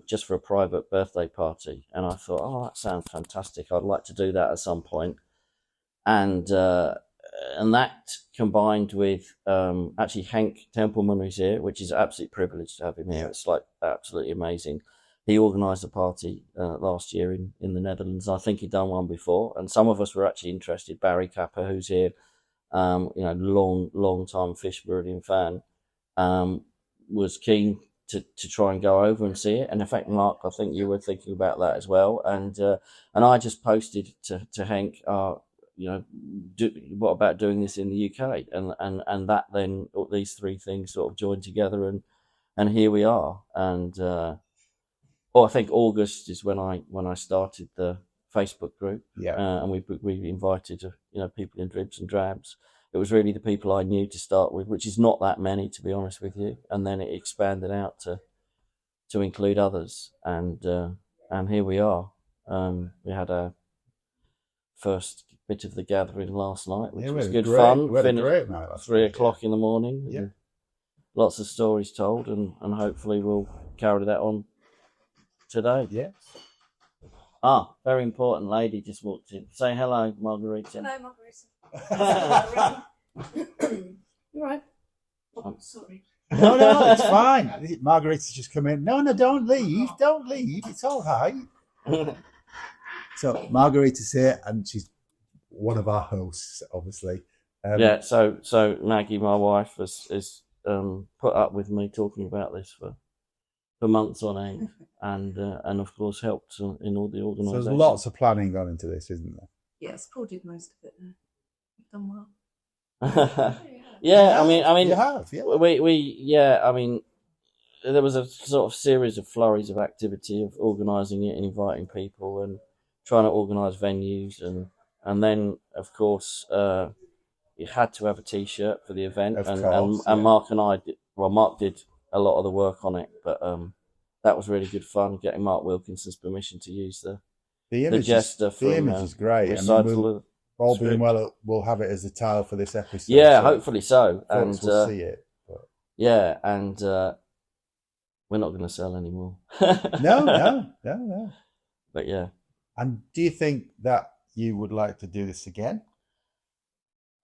just for a private birthday party. And I thought, oh, that sounds fantastic. I'd like to do that at some point. And that combined with actually Henk Tempelman, who's here, which is an absolute privilege to have him here. It's like absolutely amazing. He organised a party last year in the Netherlands. I think he'd done one before, and some of us were actually interested. Barry Capper, who's here, long time Fish Marillion fan, was keen to try and go over and see it. And in fact, Mark, I think you were thinking about that as well. And I just posted to Henk, what about doing this in the UK? And that then these three things sort of joined together, and here we are. And I think August is when I started the Facebook group. And we invited people in dribs and drabs. It was really the people I knew to start with, which is not that many, to be honest with you. And then it expanded out to include others. And here we are. We had our first bit of the gathering last night, which was good fun. Finished at 3 o'clock in the morning. Yeah. Lots of stories told, and hopefully we'll carry that on today. Yes. Very important lady just walked in. Say hello, Margarita. Hello, Margarita. You right? Oh, sorry. No, it's fine. Margarita's just come in. No, don't leave. Don't leave. It's all right. So Margarita's here, and she's one of our hosts, obviously. So Maggie, my wife, has put up with me talking about this for months on end, and of course helped in all the organisation. So there's lots of planning gone into this, isn't there? Yes, Paul did most of it. You've done well. Yeah, I mean, you have. Yeah. I mean, there was a sort of series of flurries of activity of organising it and inviting people and trying to organise venues, and then of course you had to have a T-shirt for the event, and Mark and I did. Well, Mark did a lot of the work on it, but that was really good fun getting Mark Wilkinson's permission to use the jester. The image is great. All being well, we'll have it as a tile for this episode. Yeah, so hopefully so. And we'll see it. But... Yeah, and we're not going to sell anymore. No. But yeah. And do you think that you would like to do this again?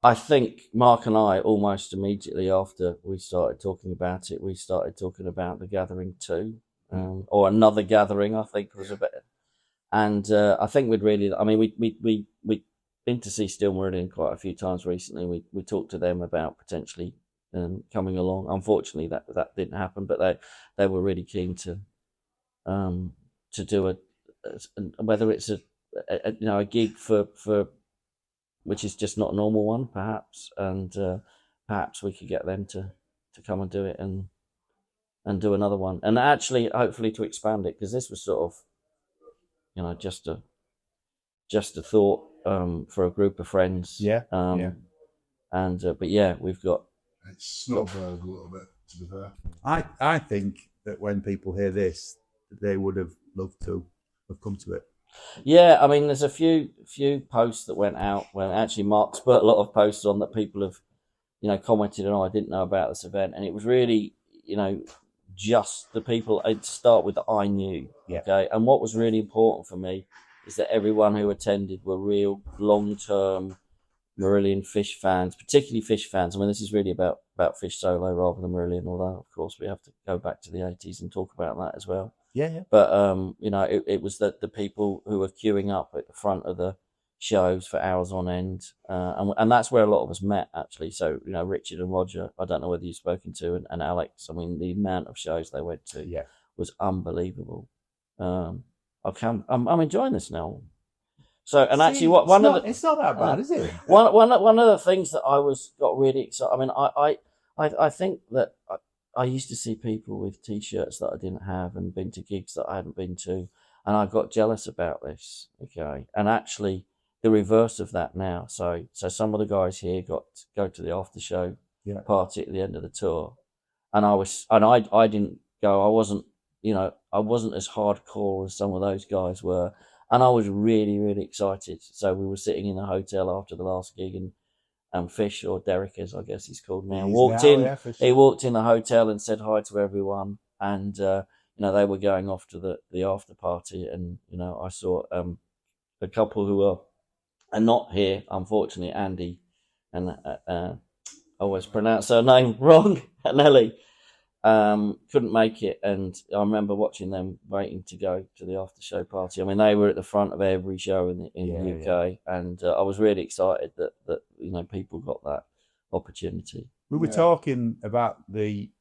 I think Mark and I, almost immediately after we started talking about it, we started talking about the gathering too, or another gathering, I think was a bit. And I think we'd really, I mean, we'd been to see Still Marillion quite a few times recently. We talked to them about potentially coming along. Unfortunately, that didn't happen, but they were really keen to do whether it's a gig for which is just not a normal one, perhaps, and perhaps we could get them to come and do it and do another one, and actually hopefully to expand it, because this was sort of just a thought for a group of friends. But yeah, we've got it's snowballed a little bit, to be fair. I think that when people hear this, they would have loved to have come to it. Yeah, I mean, there's a few posts that went out when actually Mark's put a lot of posts on that people have commented on, I didn't know about this event, and it was really, just the people. I'd start with that I knew. Yeah. Okay, and what was really important for me is that everyone who attended were real long-term Marillion Fish fans, particularly Fish fans. I mean, this is really about Fish solo rather than Marillion, although of course we have to go back to the 80s and talk about that as well. Yeah. But it was that the people who were queuing up at the front of the shows for hours on end, and that's where a lot of us met actually. So Richard and Roger, I don't know whether you've spoken to, and Alex. I mean, the amount of shows they went to was unbelievable. I'm enjoying this now. So, and actually, it's not that bad, is it? One of the things that I got really excited. I mean, I think that I used to see people with T-shirts that I didn't have and been to gigs that I hadn't been to, and I got jealous about this. Okay, and actually, the reverse of that now. So some of the guys here got to go to the after show party at the end of the tour, and I didn't go. I wasn't as hardcore as some of those guys were. And I was really, really excited. So we were sitting in the hotel after the last gig, and Fish, or Derek, as I guess he's called now, He walked in the hotel and said hi to everyone, and they were going off to the after party, and I saw a couple who are not here, unfortunately, Andy, and I always pronounce her name wrong, and Ellie. Couldn't make it, and I remember watching them waiting to go to the after show party. I mean, they were at the front of every show in the UK, and I was really excited that people got that opportunity. We were talking about the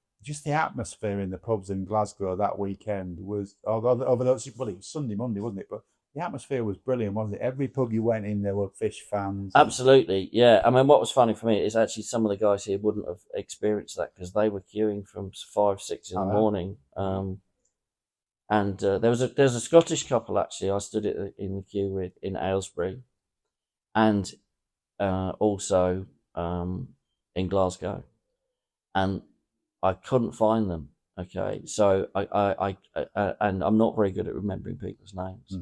atmosphere in the pubs in Glasgow that weekend was over those. Well, it was Sunday, Monday, wasn't it? But the atmosphere was brilliant, wasn't it? Every pub you went in, there were Fish fans. Absolutely, yeah. I mean, what was funny for me is actually some of the guys here wouldn't have experienced that because they were queuing from 5, 6 in the morning. And there's a Scottish couple actually I stood in the queue with in Aylesbury, and also in Glasgow, and I couldn't find them. Okay, so I and I'm not very good at remembering people's names.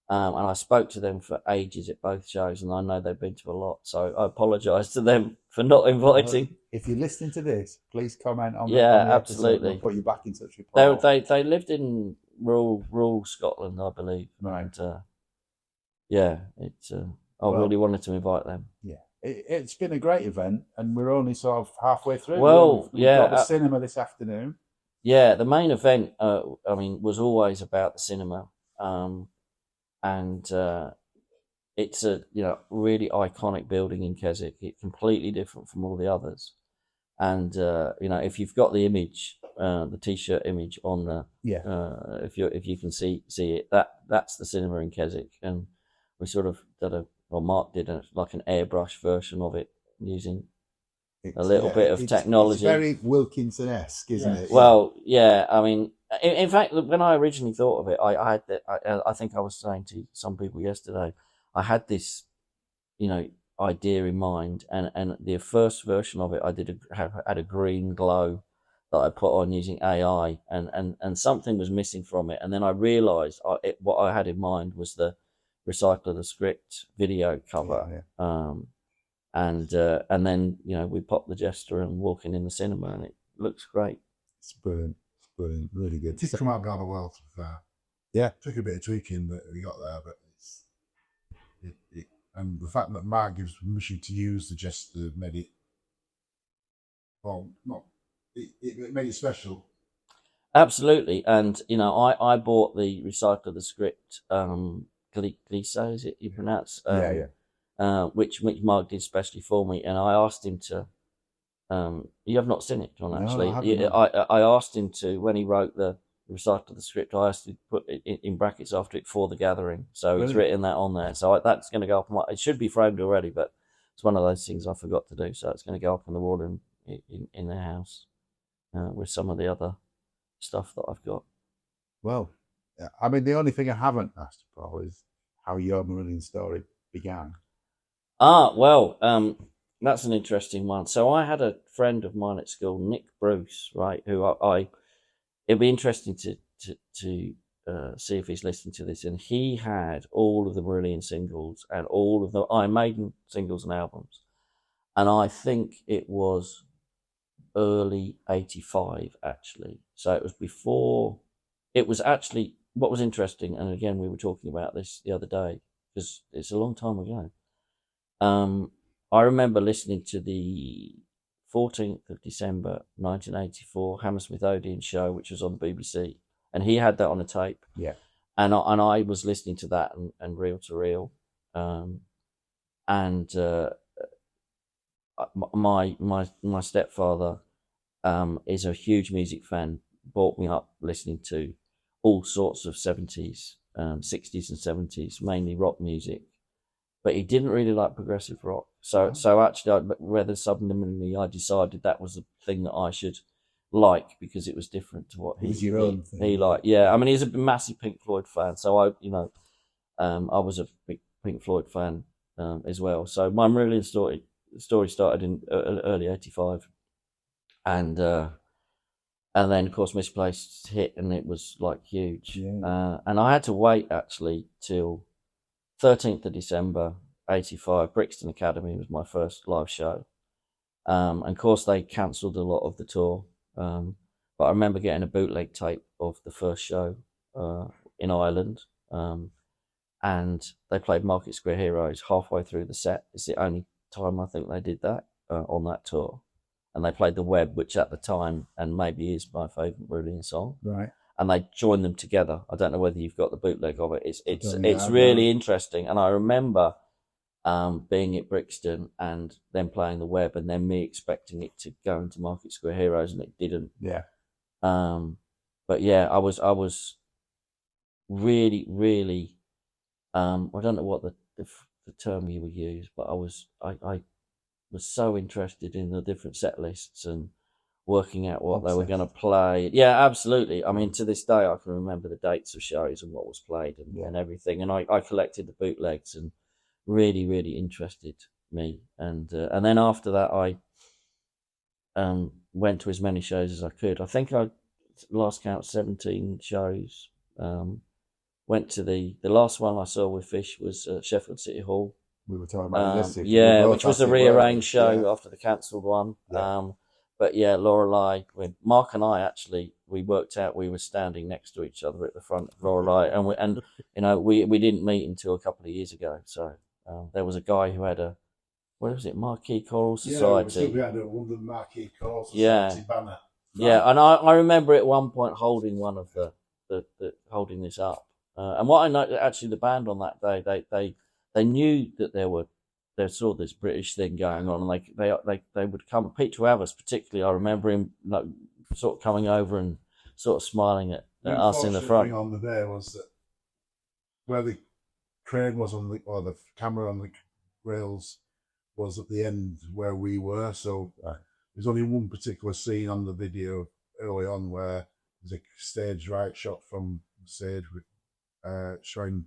And I spoke to them for ages at both shows, and I know they've been to a lot. So I apologise to them for not inviting. If you're listening to this, please comment on the absolutely. We'll put you back in touch with Paul. They lived in rural Scotland, I believe. Right. And, I really wanted to invite them. Yeah. It's been a great event, and we're only sort of halfway through. Well, we've got the cinema this afternoon. Yeah, the main event, was always about the cinema. And it's a really iconic building in Keswick. It's completely different from all the others. And if you've got the image, the T-shirt image on the if you can see it, that's the cinema in Keswick. And we sort of Mark did an airbrush version of it using a little bit of technology. It's very Wilkinson-esque, isn't it? Well, yeah. I mean, in fact, when I originally thought of it, I think I was saying to some people yesterday, I had this, idea in mind, and the first version of it, I had a green glow that I put on using AI, and something was missing from it, and then I realised what I had in mind was the Recycle the Script video cover. And then we popped the Jester and walking in the cinema, and it looks great. It's brilliant. Brilliant, really good. It's come out rather well, to be fair. Yeah. Took a bit of tweaking that we got there, but and the fact that Mark gives permission to use the Jester made it, it made it special. Absolutely, and I bought the Recycle the Script Gliso, is it you pronounce? Which Mark did specially for me, and I asked him to. You have not seen it, John. Actually, no, I asked him to, when he wrote the Recycle the Script, I asked him to put it in brackets after it for the gathering. So he's written that on there. So that's going to go up. It should be framed already, but it's one of those things I forgot to do. So it's going to go up on the wall in their house with some of the other stuff that I've got. Well, I mean, the only thing I haven't asked, Paul, is how your Marillion story began. That's an interesting one. So I had a friend of mine at school, Nick Bruce, right, who it'd be interesting to see if he's listening to this. And he had all of the Marillion singles and all of the Iron Maiden singles and albums. and I think it was early '85 actually. So it was before. It was actually what was interesting, and again we were talking about this the other day because it's a long time ago. I remember listening to the 14th of December 1984 Hammersmith Odeon show, which was on the BBC, and he had that on a tape. Yeah. And I was listening to that and reel to reel, and my stepfather is a huge music fan. Brought me up listening to all sorts of 70s, 60s and 70s, mainly rock music, but he didn't really like progressive rock. So actually, rather subliminally, I decided that was the thing that I should like because it was different to what he liked. Yeah, I mean, he's a massive Pink Floyd fan, so I was a big Pink Floyd fan as well. So my Marillion story started in early '85, and then of course Misplaced hit, and it was like huge. Yeah. And I had to wait actually till 13th of December '85. Brixton Academy was my first live show. And of course they cancelled a lot of the tour. But I remember getting a bootleg tape of the first show in Ireland, and they played Market Square Heroes halfway through the set. It's the only time I think they did that on that tour, and they played The Web, which at the time and maybe is my favourite Marillion song. Right. And they joined them together. I don't know whether you've got the bootleg of it. It's really interesting, and I remember being at Brixton and then playing The Web, and then me expecting it to go into Market Square Heroes, and it didn't. Yeah. But yeah, I was really, really. I don't know what the term you would use, but I was so interested in the different set lists and working out what they were going to play. Yeah, absolutely. I mean, to this day, I can remember the dates of shows and what was played and everything. And I collected the bootlegs and really, really interested me. And then after that, I went to as many shows as I could. I think I last count 17 shows. Went to the last one I saw with Fish was Sheffield City Hall. We were talking about this. Yeah, which was a rearranged show after the cancelled one. Yeah. But yeah, Lorelei, Mark and I actually, we worked out we were standing next to each other at the front of Lorelei, and we didn't meet until a couple of years ago. So there was a guy who had a, what was it, Marquee Choral Society. We had a London Marquee Choral Society banner. Right. Yeah, and I remember at one point holding one of the holding this up. And what I know, actually, the band on that day, they knew that they saw this British thing going on, and they would come. Pete Travis, particularly, I remember him like sort of coming over and sort of smiling at us in the front. The thing on the day was that where the crane was on or the camera on the rails was at the end where we were. So there's only one particular scene on the video early on where there's a stage right shot from the stage with showing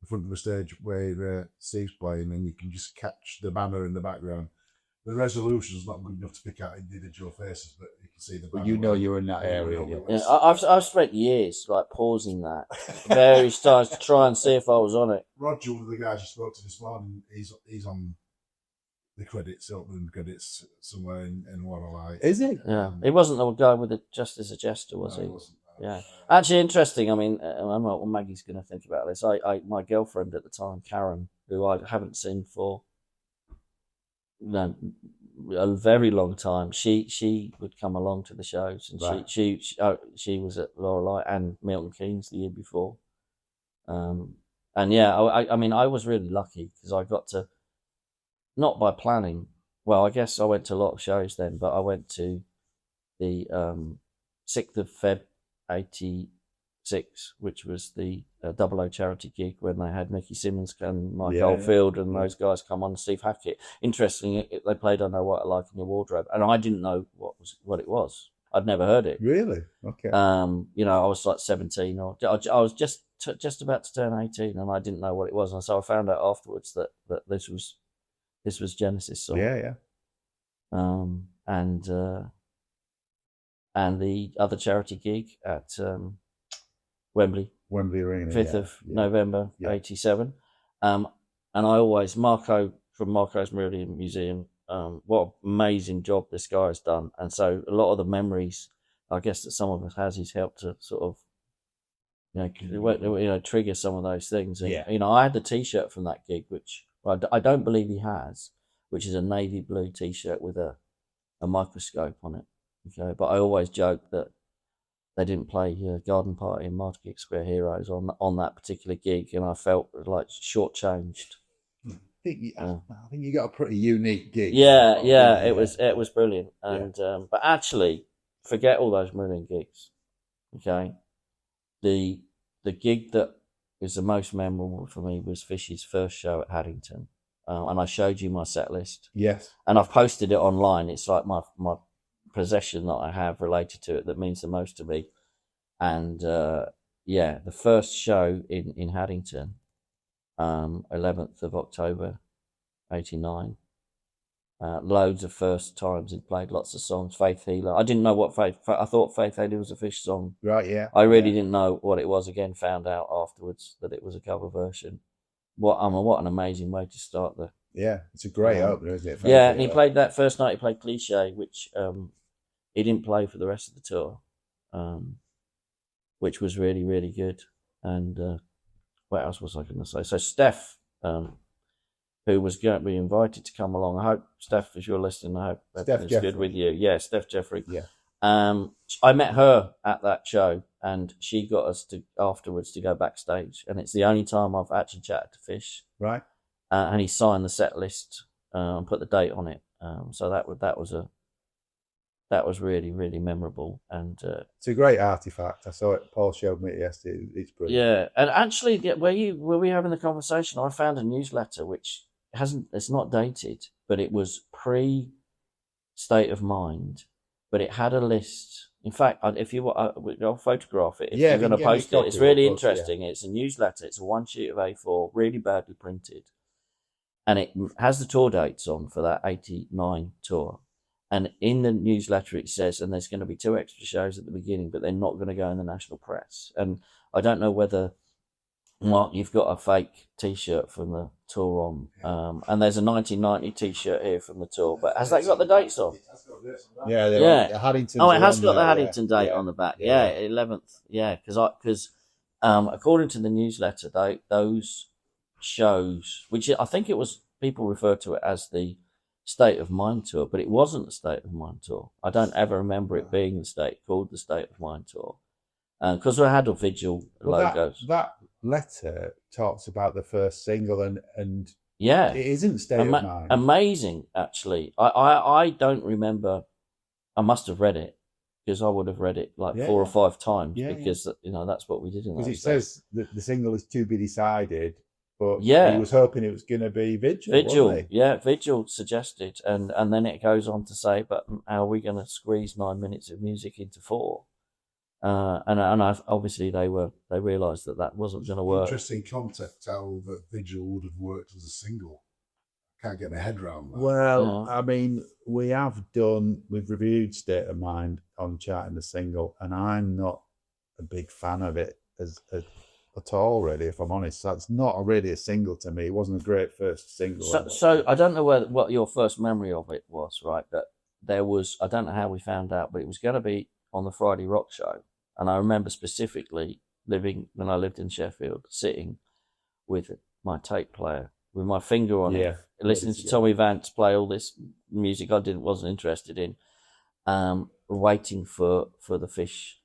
the front of the stage where Steve's playing, and you can just catch the banner in the background. The resolution's not good enough to pick out individual faces, but you can see the banner. But you know you're in that area. Yeah, I've spent years like pausing that various times to try and see if I was on it. Roger, one of the guys you spoke to this morning, he's on the credits, opening credits somewhere in Lorelei. Is he? Yeah, he wasn't the guy with the Just as a Jester, was he? He wasn't. Yeah, actually interesting. I mean, I don't know what Maggie's going to think about this. My girlfriend at the time, Karen, who I haven't seen for a very long time, she would come along to the shows, and right. she was at Lorelei and Milton Keynes the year before. And yeah, I mean, I was really lucky because I got to, not by planning. Well, I guess I went to a lot of shows then, but I went to the 6th of Feb. 86, which was the 00 charity gig when they had Mickey Simmons and Mike Oldfield and those guys come on, Steve Hackett. Interestingly, they played I Know What I Like in Your Wardrobe, and I didn't know what it was. I'd never heard it. Really? Okay. I was like 17, or I was just about to turn 18, and I didn't know what it was, and so I found out afterwards that this was Genesis song. Yeah. And the other charity gig at Wembley Arena, 5th of November, 87. And I always, Marco from Marco's Marillion Museum, what an amazing job this guy has done. And so a lot of the memories, I guess, that some of us has, he's helped to sort of, trigger some of those things. And, Yeah. I had the T-shirt from that gig, which I don't believe he has, which is a navy blue T-shirt with a microscope on it. Okay, but I always joke that they didn't play Garden Party and Market Square Heroes on that particular gig, and I felt like shortchanged. I think you got a pretty unique gig. Yeah, it was brilliant. And but actually, forget all those Marillion gigs. Okay, the gig that is the most memorable for me was Fish's first show at Haddington, and I showed you my set list. Yes, and I've posted it online. It's like my possession that I have related to it that means the most to me. And the first show in Haddington, 11th of October, 89. Loads of first times. He played lots of songs. Faith Healer. I didn't know what I thought Faith Healer was a Fish song. Right, yeah. I really didn't know what it was. Again, found out afterwards that it was a cover version. What an amazing way to start the. Yeah, it's a great opener, isn't it? Faith And he Healer. played that first night. He played Cliche, which he didn't play for the rest of the tour, which was really, really good. And what else was I going to say? So Steph, who was going to be invited to come along. I hope, Steph, if you're listening, I hope that's good with you. Yeah, Steph Jeffrey. Yeah. I met her at that show, and she got us to afterwards to go backstage. And it's the only time I've actually chatted to Fish. Right. And he signed the set list and put the date on it. So that was really, really memorable. And it's a great artifact. I saw it. Paul showed me it yesterday. It's brilliant. Yeah, and actually, were we having the conversation? I found a newsletter which it's not dated, but it was pre-State of Mind, but it had a list. In fact, if you I'll photograph it. If you're going to post it, it's really interesting. It's a newsletter. It's a one sheet of A4, really badly printed, and it has the tour dates on for that 89 tour. And in the newsletter, it says, and there's going to be 2 extra shows at the beginning, but they're not going to go in the national press. And I don't know whether, Mark, you've got a fake T-shirt from the tour on. And there's a 1990 T-shirt here from the tour. But has that got the dates on? Yeah. Haddington. Oh, it has got the Haddington date on the back. Yeah, 11th. Yeah, because according to the newsletter, those shows, which I think it was, people refer to it as the State of Mind tour, but it wasn't the State of Mind tour. I don't ever remember it being called the State of Mind tour, because we had a Vigil logos. That letter talks about the first single, and it isn't State of Mind. Amazing, actually. I don't remember. I must have read it, because I would have read it like 4 or 5 times, because that's what we did in those days. Because it says that the single is to be decided. But he was hoping it was going to be Vigil. Wasn't he? Vigil suggested, and then it goes on to say, but how are we going to squeeze 9 minutes of music into 4? Obviously they realised that wasn't going to work. Interesting concept how that Vigil would have worked as a single. Can't get my head around that. Well, I mean, we've reviewed State of Mind on Charting the Single, and I'm not a big fan of it at all, really, if I'm honest. That's not really a single to me. It wasn't a great first single. So I don't know what your first memory of it was, right? But there was, I don't know how we found out, but it was going to be on the Friday Rock Show. And I remember specifically when I lived in Sheffield, sitting with my tape player, with my finger on it, listening to Tommy Vance play all this music I wasn't interested in, waiting for the Fish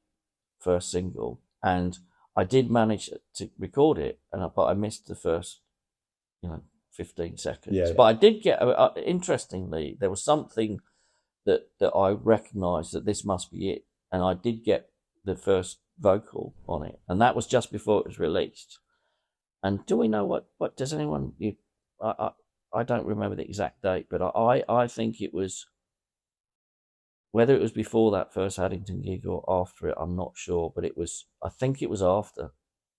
first single. And I did manage to record it, but I missed the first, 15 seconds. Yeah. But I did get, interestingly, there was something that I recognised that this must be it, and I did get the first vocal on it, and that was just before it was released. And do we know what does anyone? I don't remember the exact date, but I think it was. Whether it was before that first Haddington gig or after it, I'm not sure. But I think it was after.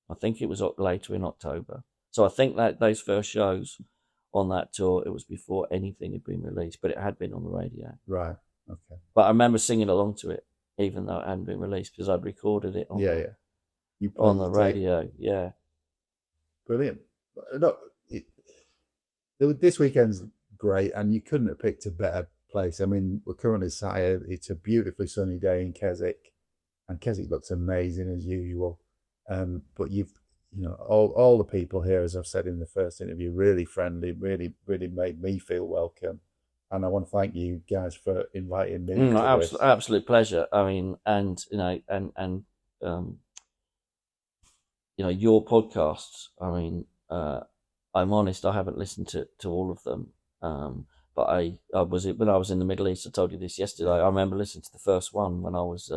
I think it was later in October. So I think that those first shows on that tour, it was before anything had been released, but it had been on the radio. Right. Okay. But I remember singing along to it, even though it hadn't been released, because I'd recorded it on on the radio. Yeah. Brilliant. Look, this weekend's great, and you couldn't have picked a better place. I mean, we're currently sat here. It's a beautifully sunny day in Keswick, and Keswick looks amazing as usual. But all the people here, as I've said in the first interview, really friendly, really made me feel welcome. And I want to thank you guys for inviting me. Absolute pleasure. I mean, and your podcasts. I mean, I'm honest, I haven't listened to all of them. But I was when I was in the Middle East. I told you this yesterday. I remember listening to the first one when I was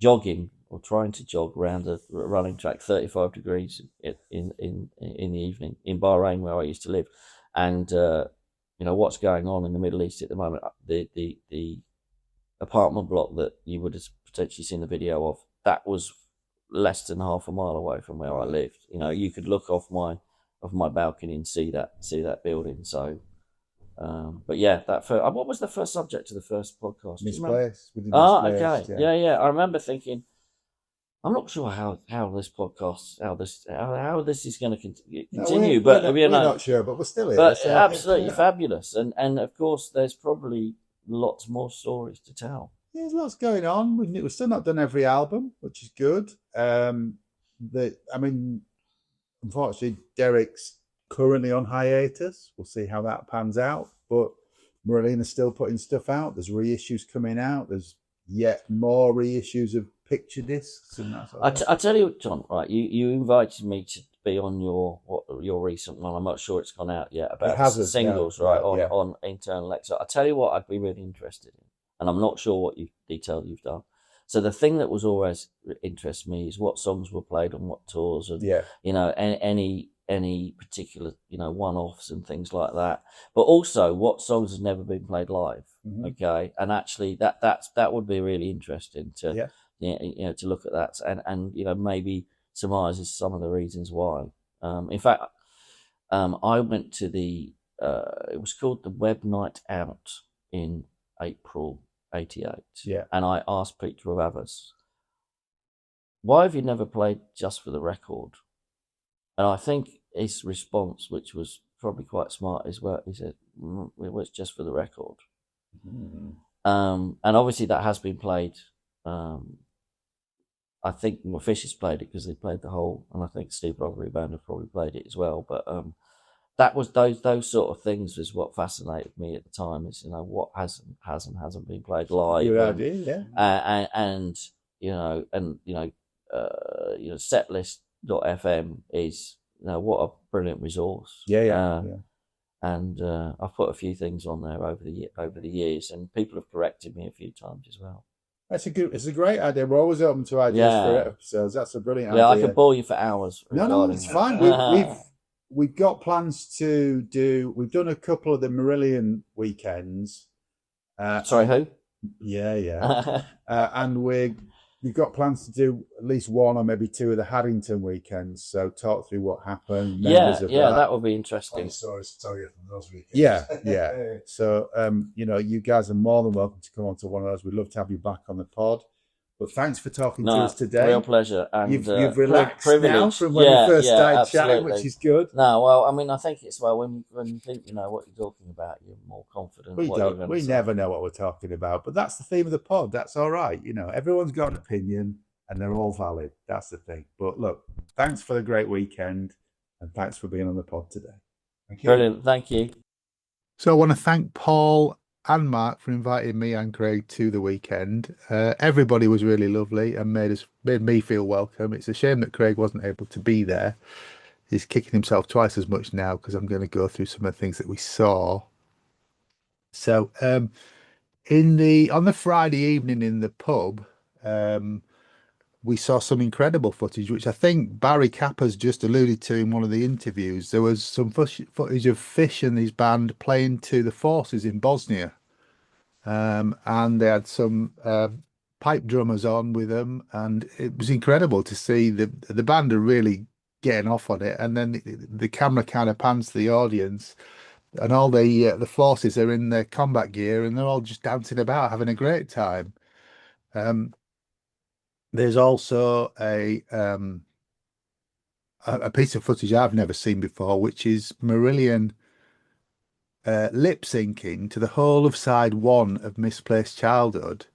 jogging or trying to jog around a running track, 35 degrees in the evening in Bahrain, where I used to live, and what's going on in the Middle East at the moment. The apartment block that you would have potentially seen the video of, that was less than half a mile away from where I lived. You could look off my balcony and see that building. So, but yeah, what was the first subject of the first podcast? Misplaced. Okay, yeah. I remember thinking, I'm not sure how this podcast, how this is going to continue, but we're not sure, but we're still here. But absolutely fabulous, and of course, there's probably lots more stories to tell. Yeah, there's lots going on. We've still not done every album, which is good. Unfortunately, Derek's currently on hiatus. We'll see how that pans out. But Marillion is still putting stuff out. There's reissues coming out. There's yet more reissues of picture discs and that sort of I tell you, John. Right, you invited me to be on your recent one. I'm not sure it's gone out yet about singles, right? On internal X. I tell you what, I'd be really interested in, and I'm not sure what detail you've done. So the thing that was always interests me is what songs were played on what tours, and any particular one-offs and things like that. But also what songs have never been played live. Mm-hmm. Okay, and actually that would be really interesting to to look at that and maybe surmise some of the reasons why. In fact, I went to the it was called the Web Night Out in April '88. Yeah. And I asked Peter Ravas, why have you never played Just for the Record? And I think his response, which was probably quite smart, is well, he said, it was just for the record. Mm. And obviously that has been played. I think Fish has played it because they played the whole, and I think Steve Rothery Band have probably played it as well. But that was those sort of things was what fascinated me at the time. Is what hasn't been played live. Good idea, yeah. And setlist.fm is what a brilliant resource. Yeah. And I've put a few things on there over the years, and people have corrected me a few times as well. It's a great idea. We're always open to ideas for episodes. That's a brilliant idea. Yeah, I could bore you for hours. No, it's fine. We've got plans to do. We've done a couple of the Marillion weekends. Sorry, who? Yeah. And we've got plans to do at least one or maybe two of the Haddington weekends. So talk through what happened. That would be interesting. Stories to tell you from those weekends. Yeah. So you guys are more than welcome to come on to one of those. We'd love to have you back on the pod. But thanks for talking to us today. Real pleasure. And you've relaxed now from when we first started chatting, which is good. No, well, I mean, I think it's when you think you know what you're talking about, you're more confident. We never know what we're talking about, but that's the theme of the pod. That's all right. Everyone's got an opinion, and they're all valid. That's the thing. But look, thanks for the great weekend, and thanks for being on the pod today. Thank you. Brilliant. Thank you. So I want to thank Paul and Mark for inviting me and Craig to the weekend. Everybody was really lovely and made me feel welcome. It's a shame that Craig wasn't able to be there. He's kicking himself twice as much now because I'm going to go through some of the things that we saw. So on the Friday evening in the pub, we saw some incredible footage, which I think Barry Kappa's just alluded to in one of the interviews. There was some footage of Fish and his band playing to the forces in Bosnia. And they had some pipe drummers on with them, and it was incredible to see the band are really getting off on it. And then the camera kind of pans to the audience, and all the forces are in their combat gear, and they're all just dancing about, having a great time. There's also a piece of footage I've never seen before, which is Marillion lip syncing to the whole of side one of Misplaced Childhood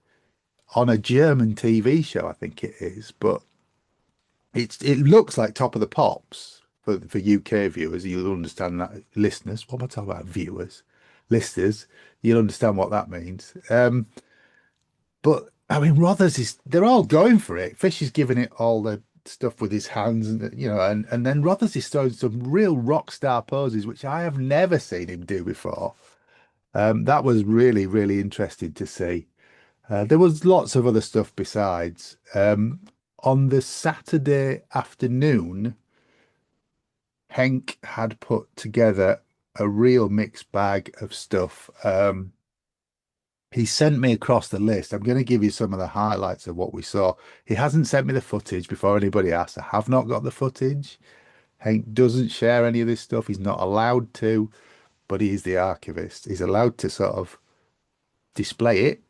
on a German TV show, I think it is, but it looks like Top of the Pops for UK viewers. You'll understand that. Listeners, what am I talking about? Viewers, listeners, you'll understand what that means. But I mean, they're all going for it. Fish is giving it all the stuff with his hands, and and then Rothers is throwing some real rock star poses, which I have never seen him do before. That was really, really interesting to see. There was lots of other stuff besides. On the Saturday afternoon, Henk had put together a real mixed bag of stuff. He sent me across the list. I'm going to give you some of the highlights of what we saw. He hasn't sent me the footage before anybody asks. I have not got the footage. Henk doesn't share any of this stuff. He's not allowed to, but he is the archivist. He's allowed to sort of display it.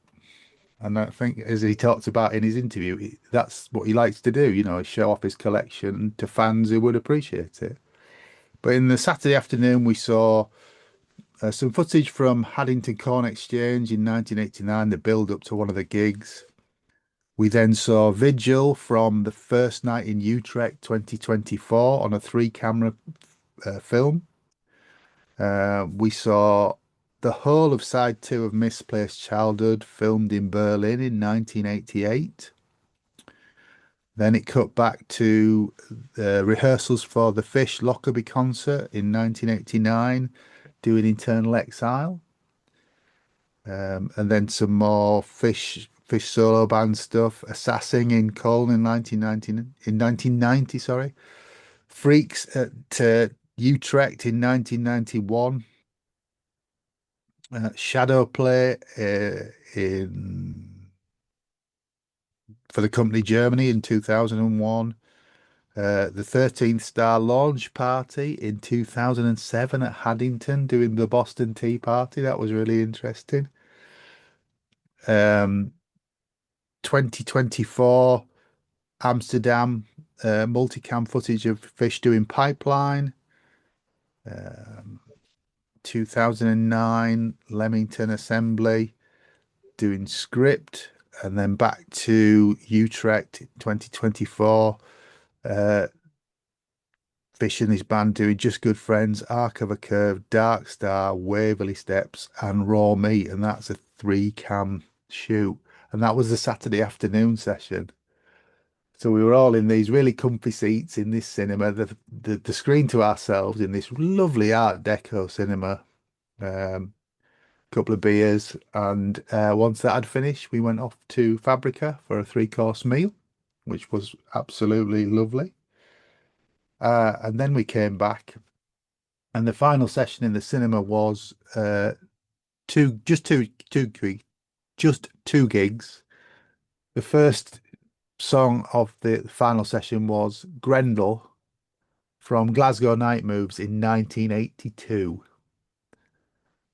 And I think, as he talked about in his interview, that's what he likes to do, show off his collection to fans who would appreciate it. But in the Saturday afternoon, we saw some footage from Haddington Corn Exchange in 1989, the build up to one of the gigs. We then saw Vigil from the first night in Utrecht 2024 on a 3-camera film. We saw the whole of side 2 of Misplaced Childhood filmed in Berlin in 1988. Then it cut back to rehearsals for the Fish Lockerbie concert in 1989, doing Eternal Exile. And then some more Fish solo band stuff. Assassin in Cologne in 1990, sorry. Freaks at Utrecht in 1991. Shadow Play for the company Germany in 2001. The 13th Star launch party in 2007 at Haddington, doing the Boston Tea Party. That was really interesting. 2024 Amsterdam multicam footage of Fish doing Pipeline. 2009 Leamington Assembly doing Script, and then back to Utrecht 2024. Fish and his band doing Just Good Friends, Arc of a Curve, Dark Star, Waverley Steps, and Raw Meat, and that's a 3-cam shoot. And that was the Saturday afternoon session. So we were all in these really comfy seats in this cinema, the screen to ourselves in this lovely Art Deco cinema. Couple of beers, and once that had finished, we went off to Fabrica for a 3-course meal, which was absolutely lovely. And then we came back, and the final session in the cinema was just two gigs. The first song of the final session was Grendel from Glasgow Night Moves in 1982.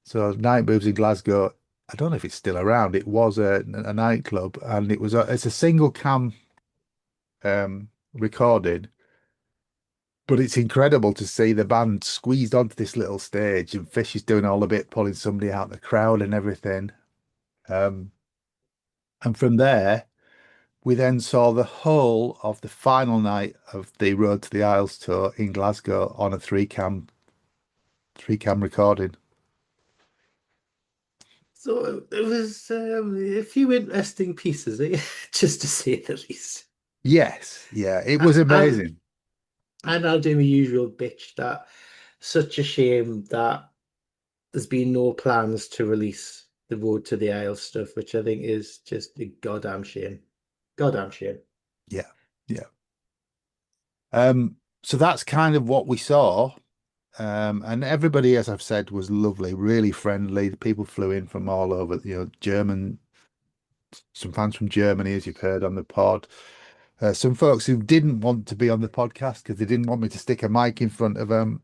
So Night Moves in Glasgow, I don't know if it's still around. It was a nightclub, and it's a single cam recording. But it's incredible to see the band squeezed onto this little stage, and Fish is doing all the bit, pulling somebody out of the crowd and everything. And from there, we then saw the whole of the final night of the Road to the Isles tour in Glasgow on a 3-cam recording. So it was a few interesting pieces, just to say the least. Yes, yeah, it was amazing. And I'll do my usual bitch that such a shame that there's been no plans to release the Road to the Isles stuff, which I think is just a goddamn shame. Goddamn shame. Yeah, yeah. So that's kind of what we saw. And everybody, as I've said, was lovely, really friendly. The people flew in from all over, German, some fans from Germany, as you've heard on the pod. Some folks who didn't want to be on the podcast because they didn't want me to stick a mic in front of them.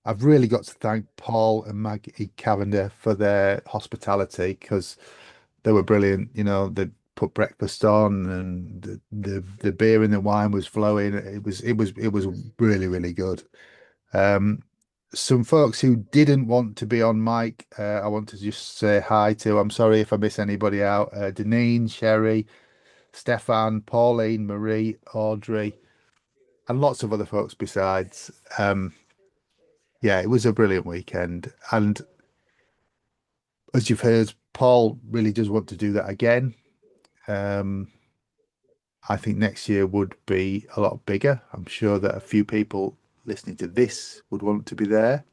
I've really got to thank Paul and Maggie Cavender for their hospitality, because they were brilliant. They put breakfast on, and the beer and the wine was flowing. It was really, really good. some folks who didn't want to be on mic, I want to just say hi to. I'm sorry if I miss anybody out. Deneen, Sherry, Stefan, Pauline, Marie, Audrey, and lots of other folks besides. Yeah, it was a brilliant weekend. And as you've heard, Paul really does want to do that again. I think next year would be a lot bigger. I'm sure that a few people listening to this would want to be there.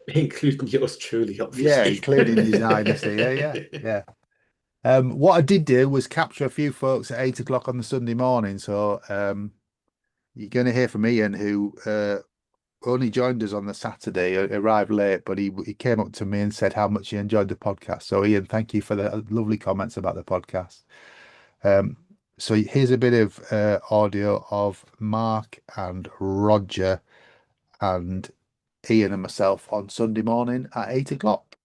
Including yours truly, obviously. Yeah, including his dynasty. Yeah. What I did do was capture a few folks at 8 o'clock on the Sunday morning. So you're going to hear from Ian, who only joined us on the Saturday, arrived late, but he came up to me and said how much he enjoyed the podcast. So Ian, thank you for the lovely comments about the podcast. So here's a bit of audio of Mark and Roger and Ian and myself on Sunday morning at 8 o'clock.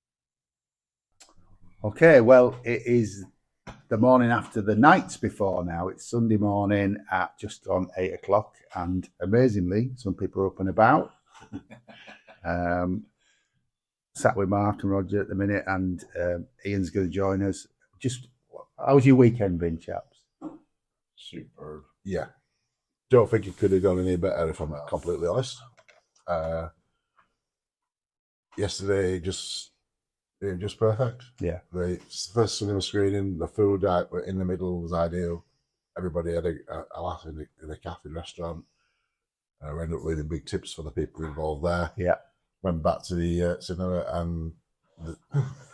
Okay, well, it is the morning after the nights before now. It's Sunday morning at just on 8 o'clock, and amazingly, some people are up and about. Sat with Mark and Roger at the minute, and Ian's going to join us. Just, how was your weekend been, chaps? Superb. Yeah. Don't think it could have gone any better, if I'm completely honest. Yesterday, just perfect. Yeah. The first cinema screening, the food out in the middle was ideal. Everybody had a laugh in a cafe restaurant. We ended up leaving big tips for the people involved there. Yeah. Went back to the cinema, and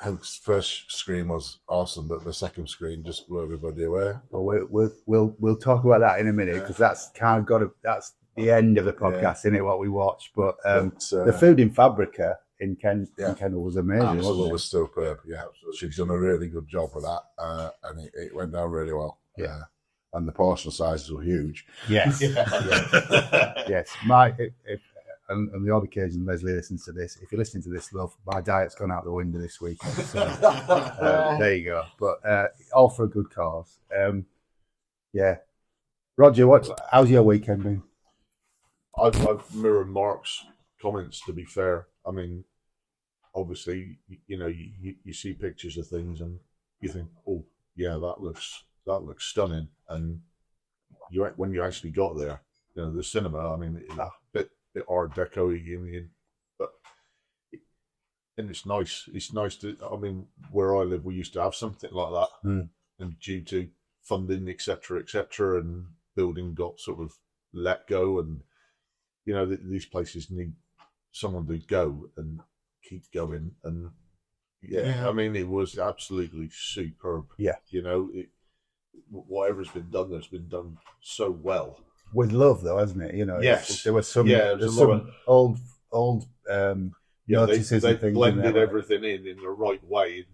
Henk's first screen was awesome, but the second screen just blew everybody away. Well, we'll talk about that in a minute, because that's the end of the podcast, isn't it? What we watched, but the food in Fabrica in Kendal was amazing. Absolutely, wasn't it? superb. Yeah, she's done a really good job with that, and it went down really well. Yeah, and the portion sizes were huge. Yes, yes. On the odd occasion Leslie listens to this. If you're listening to this, love, my diet's gone out the window this weekend. So, there you go. But all for a good cause. Yeah, Roger, how's your weekend been? I've mirrored Mark's comments, to be fair. I mean, obviously, you see pictures of things and you think, oh yeah, that looks stunning. And when you actually got there, the cinema, I mean, a bit Art Deco-y, and it's nice. It's nice to. I mean, where I live, we used to have something like that, and due to funding, etc., and building got sort of let go, and these places need someone to go and keep going, and I mean, it was absolutely superb. Yeah, whatever's been done, there's been done so well. With love, though, hasn't it? Yes, there was some. Yeah, there's some old. They blended everything in the right way.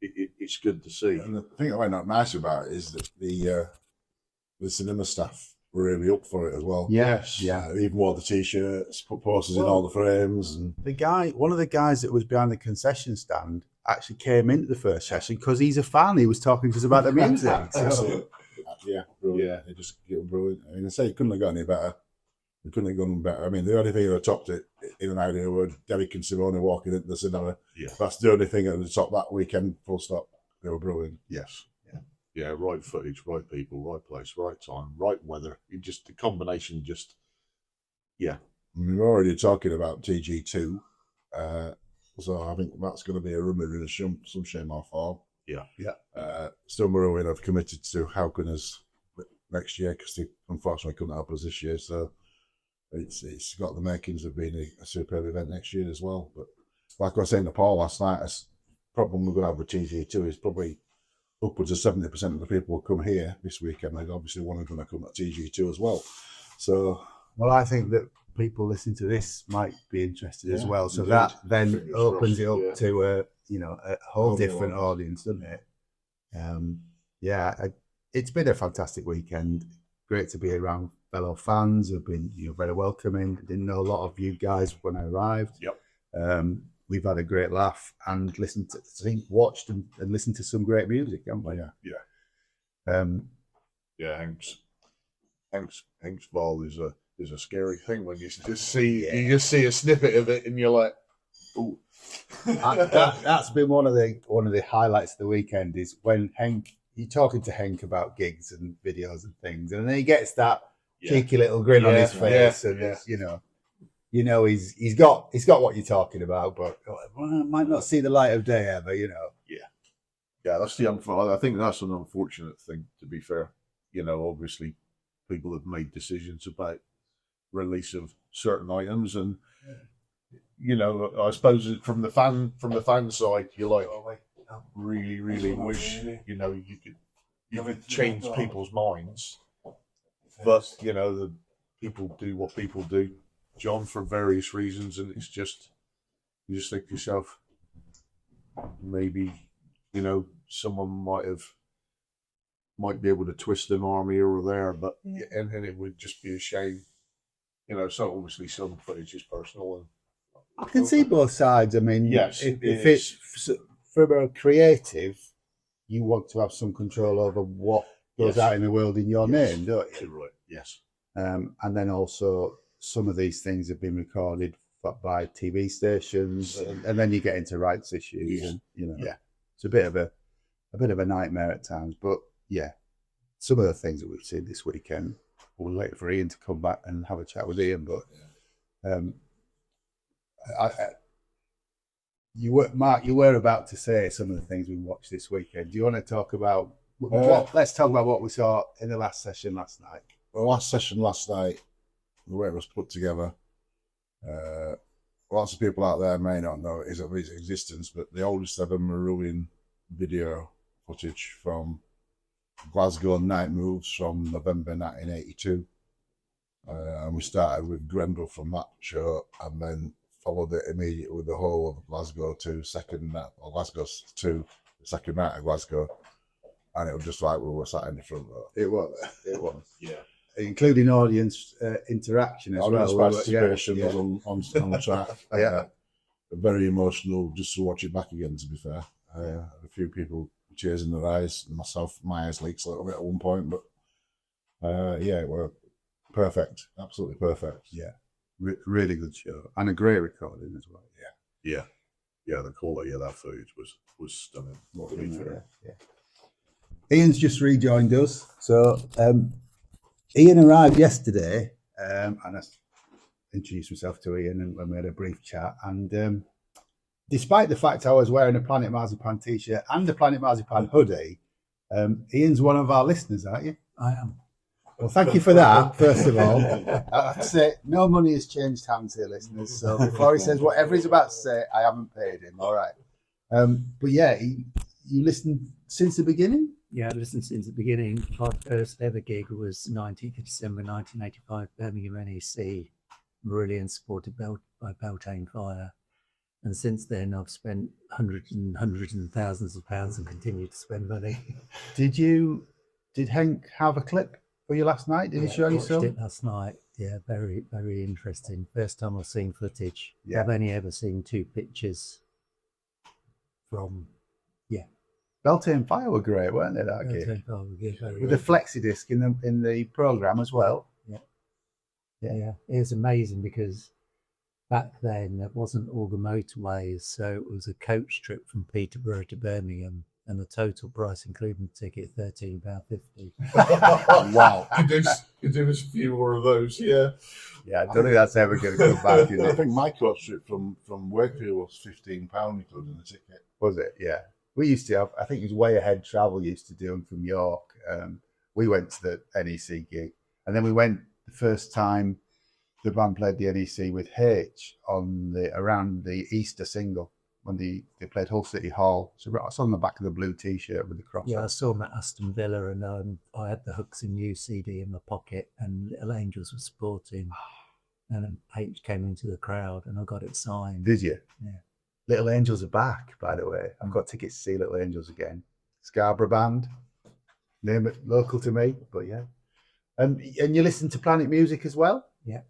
It's good to see. And the thing I find out nice about it is that the cinema staff were really up for it as well. Yes, even wore the t-shirts, put posters in all the frames, and one of the guys that was behind the concession stand actually came into the first session because he's a fan. He was talking to us about the music. Yeah, brilliant. It just brilliant. I mean, I say it couldn't have got any better. It couldn't have gone better. I mean, the only thing that topped it in an ideal word, Derek and Simone walking into the cinema. Yeah, that's the only thing at the top that weekend. Full stop. They were brilliant. Yes. Yeah. Right footage, right people, right place, right time, right weather. The combination. Yeah. I mean, we're already talking about TG2, so I think that's going to be a rumour in some shape or form. Yeah. Still, Marillion have committed to helping us next year because they unfortunately couldn't help us this year. So it's got the makings of being a superb event next year as well. But like I was saying to Paul last night, the problem we're going to have with TG2 is probably upwards of 70% of the people will come here this weekend. They obviously want to come at TG2 as well. So, well, I think that people listening to this might be interested as well. So that then opens it up to a whole different audience, doesn't it? It's been a fantastic weekend. Great to be around fellow fans who've been very welcoming. I didn't know a lot of you guys when I arrived. Yep. We've had a great laugh and watched and listened to some great music, haven't we? Yeah. Henk's Val is is a scary thing when you just see a snippet of it and you're like, oh. That's been one of the highlights of the weekend is when you're talking to Henk about gigs and videos and things, and then he gets that cheeky little grin on his face, and it's, he's got what you're talking about, but might not see the light of day ever, Yeah, that's I think that's an unfortunate thing, to be fair. Obviously people have made decisions about release of certain items, and I suppose from the fan side, you're like, I really, really wish you could change people's minds, but the people do what people do, John, for various reasons, and it's just you just think to yourself, maybe someone might be able to twist an arm here or there, but and it would just be a shame. So obviously some footage is personal, and I can see both sides. I mean, yes, if it's from a creative, you want to have some control over what goes out in the world in your name, don't you? Right. Yes. And then also some of these things have been recorded by TV stations, and then you get into rights issues, and it's a bit of a nightmare at times. But some of the things that we've seen this weekend, we'll wait for Ian to come back and have a chat with Ian. But Mark, you were about to say some of the things we watched this weekend. Do you want to talk about let's talk about what we saw in the last session last night. The last session last night, the way it was put together, lots of people out there may not know its existence, but the oldest ever Marillion video footage from Glasgow Night Moves from November 1982. And we started with Grendel from that show, and then followed it immediately with the whole of Glasgow 2, Glasgow 2, the second night of Glasgow. And it was just like we were sat in the front row. It was. Yeah. Including audience interaction as well. Participation was on track. Very emotional just to watch it back again, to be fair. A few people tears in their eyes, my eyes leaked a little bit at one point, but it were perfect, absolutely perfect. Yeah, really good show, and a great recording as well. Yeah. The quality of that footage was stunning. To be fair. Ian's just rejoined us, so Ian arrived yesterday, and I introduced myself to Ian, and we had a brief chat, and despite the fact I was wearing a Planet Marzipan t-shirt and a Planet Marzipan hoodie, Ian's one of our listeners, aren't you? I am. Well, thank you for that, first of all. I have to say, no money has changed hands here, listeners, so before he says whatever he's about to say, I haven't paid him, all right. But you listened since the beginning? Yeah, I listened since the beginning. Our first ever gig was 19th of December 1985, Birmingham NEC, Marillion, supported by Beltane Fire. And since then, I've spent hundreds and thousands of pounds and continue to spend money. Did Henk have a clip for you last night? Did he show you some? I watched it last night. Yeah, very, very interesting. First time I've seen footage. Yeah. I've only ever seen 2 pictures from, Beltane Fire were great, weren't they, that gig? With the flexi disc in the programme as well. Yeah. It was amazing because back then there wasn't all the motorways, so it was a coach trip from Peterborough to Birmingham, and the total price, including the ticket, £13.50. Wow. Could do us a few more of those, yeah. Yeah, I don't think that's ever going to come back, is it? I think my coach trip from Wakefield was £15 including the ticket. Was it? Yeah. We used to have, I think it was Way Ahead Travel used to do them from York. We went to the NEC gig, and then we went the first time the band played the NEC with H around the Easter single when they played Hull City Hall. So it's on the back of the blue T-shirt with the cross. Yeah, I saw them at Aston Villa, and I had the Hooks and You CD in my pocket, and Little Angels were supporting, and H came into the crowd, and I got it signed. Did you? Yeah. Little Angels are back, by the way. I've got tickets to see Little Angels again. Scarborough band, name it, local to me, but yeah. And you listen to Planet Music as well? Yeah.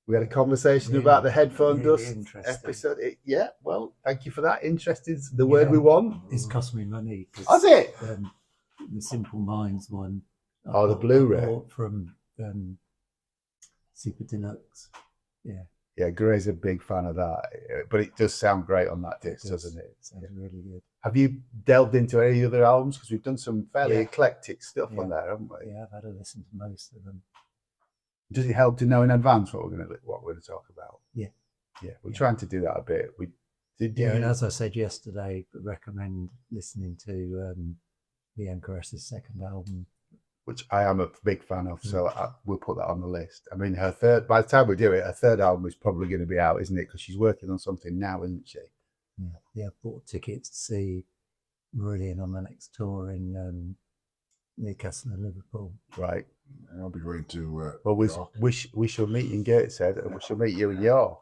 We had a conversation about the headphone dust episode. Well, thank you for that. Interesting, the word we want. It's cost me money. Has it? The Simple Minds one. The Blu-ray from Super Deluxe. Yeah. Yeah, Gray's a big fan of that, but it does sound great on that disc, doesn't it? Sounds really good. Have you delved into any other albums? Because we've done some fairly Yeah. eclectic stuff on there, haven't we? Yeah, I've had a listen to most of them. Does it help to know in advance what we're going to talk about? Yeah. Yeah, we're trying to do that a bit. We did. Yeah, and as I said yesterday, I recommend listening to Leanne Caress's second album, which I am a big fan of. So we'll put that on the list. I mean, her third. By the time we do it, her third album is probably going to be out, isn't it? Because she's working on something now, isn't she? Yeah, I bought tickets to see Marillion on the next tour in Newcastle and Liverpool. Right. I'll be going to. Well, we shall meet in Gateshead, and we shall meet you in York.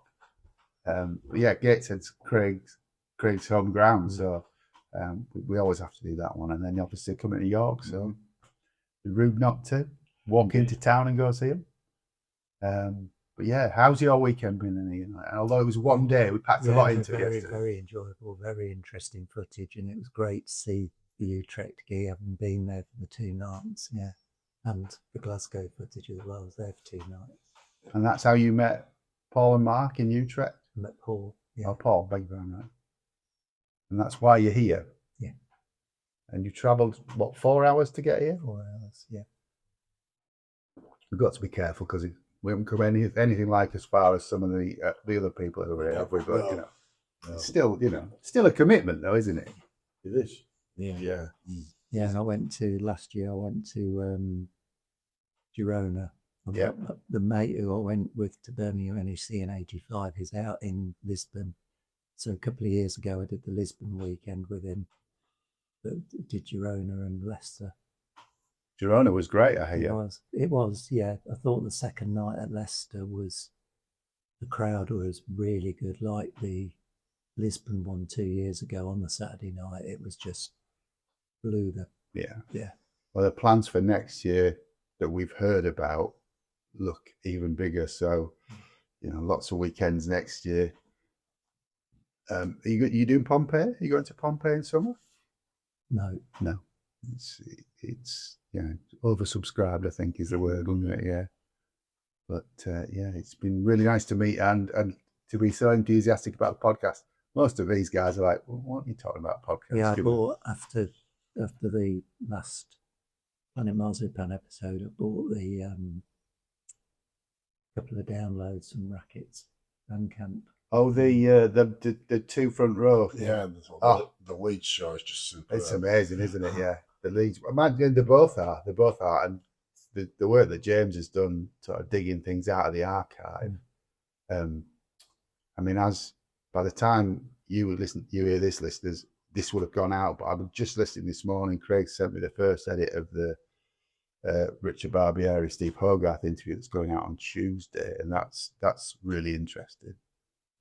Yeah, Gateshead's Craig's home ground, so we always have to do that one, and then obviously coming to York. So be rude not to walk into town and go see him. But yeah, how's your weekend been? And although it was one day, we packed a lot into it yesterday. Very enjoyable, very interesting footage, and it was great to see the Utrecht gig, having been there for the 2 nights. Yeah, and the Glasgow footage as well. I was there for 2 nights. And that's how you met Paul and Mark in Utrecht? I met Paul. Yeah. Oh, Paul, beg your pardon. And that's why you're here? Yeah. And you travelled, what, 4 hours to get here? 4 hours, yeah. We've got to be careful because we haven't come anything like as far as some of the other people who are here, have we? But, it's still, still a commitment though, isn't it? It is. Yeah. Yeah. Yeah, and last year I went to Girona. Yeah. The mate who I went with to Birmingham NEC in '85 is out in Lisbon. So a couple of years ago I did the Lisbon weekend with him. Did Girona and Leicester. Girona was great, I hear. It was, yeah. I thought the second night at Leicester the crowd was really good. Like the Lisbon one 2 years ago on the Saturday night, it was just blew the. Yeah. Well, the plans for next year that we've heard about look even bigger. So, lots of weekends next year. Are you doing Pompeii? Are you going to Pompeii in summer? No. It's oversubscribed, I think is the word, isn't it? Yeah. But it's been really nice to meet and to be so enthusiastic about the podcast. Most of these guys are like, well, what are you talking about podcast? Yeah, I bought after the last Planet Marzipan episode, I bought the couple of downloads from Rackets Bandcamp. Oh, the 2 front row. Yeah, the Leeds show is just super. It's amazing, isn't it? Yeah, the Leeds. Imagine they both are, and the work that James has done, sort of digging things out of the archive. I mean, by the time you hear this, listeners, this would have gone out. But I was just listening this morning. Craig sent me the first edit of the Richard Barbieri, Steve Hogarth interview that's going out on Tuesday, and that's really interesting.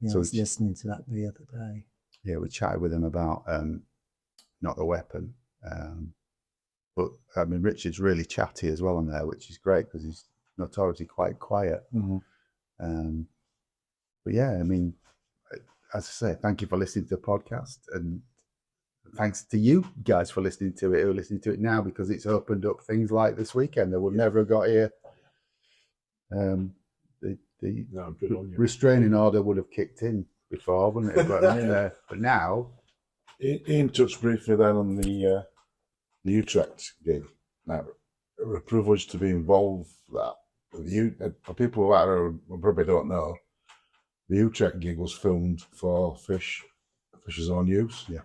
Yeah, I was listening to that the other day. Yeah, we chatted with him about Not the Weapon. But I mean, Richard's really chatty as well on there, which is great because he's notoriously quite quiet. Mm-hmm. But yeah, I mean, as I say, thank you for listening to the podcast, and thanks to you guys for listening to it, who are listening to it now, because it's opened up things like this weekend that would never have got here. The restraining order would have kicked in before, wouldn't it? But now, Ian touched briefly then on the Utrecht gig. Now, we're privileged to be involved with that. For people who out there who probably don't know, the Utrecht gig was filmed for Fish's own use. Yeah.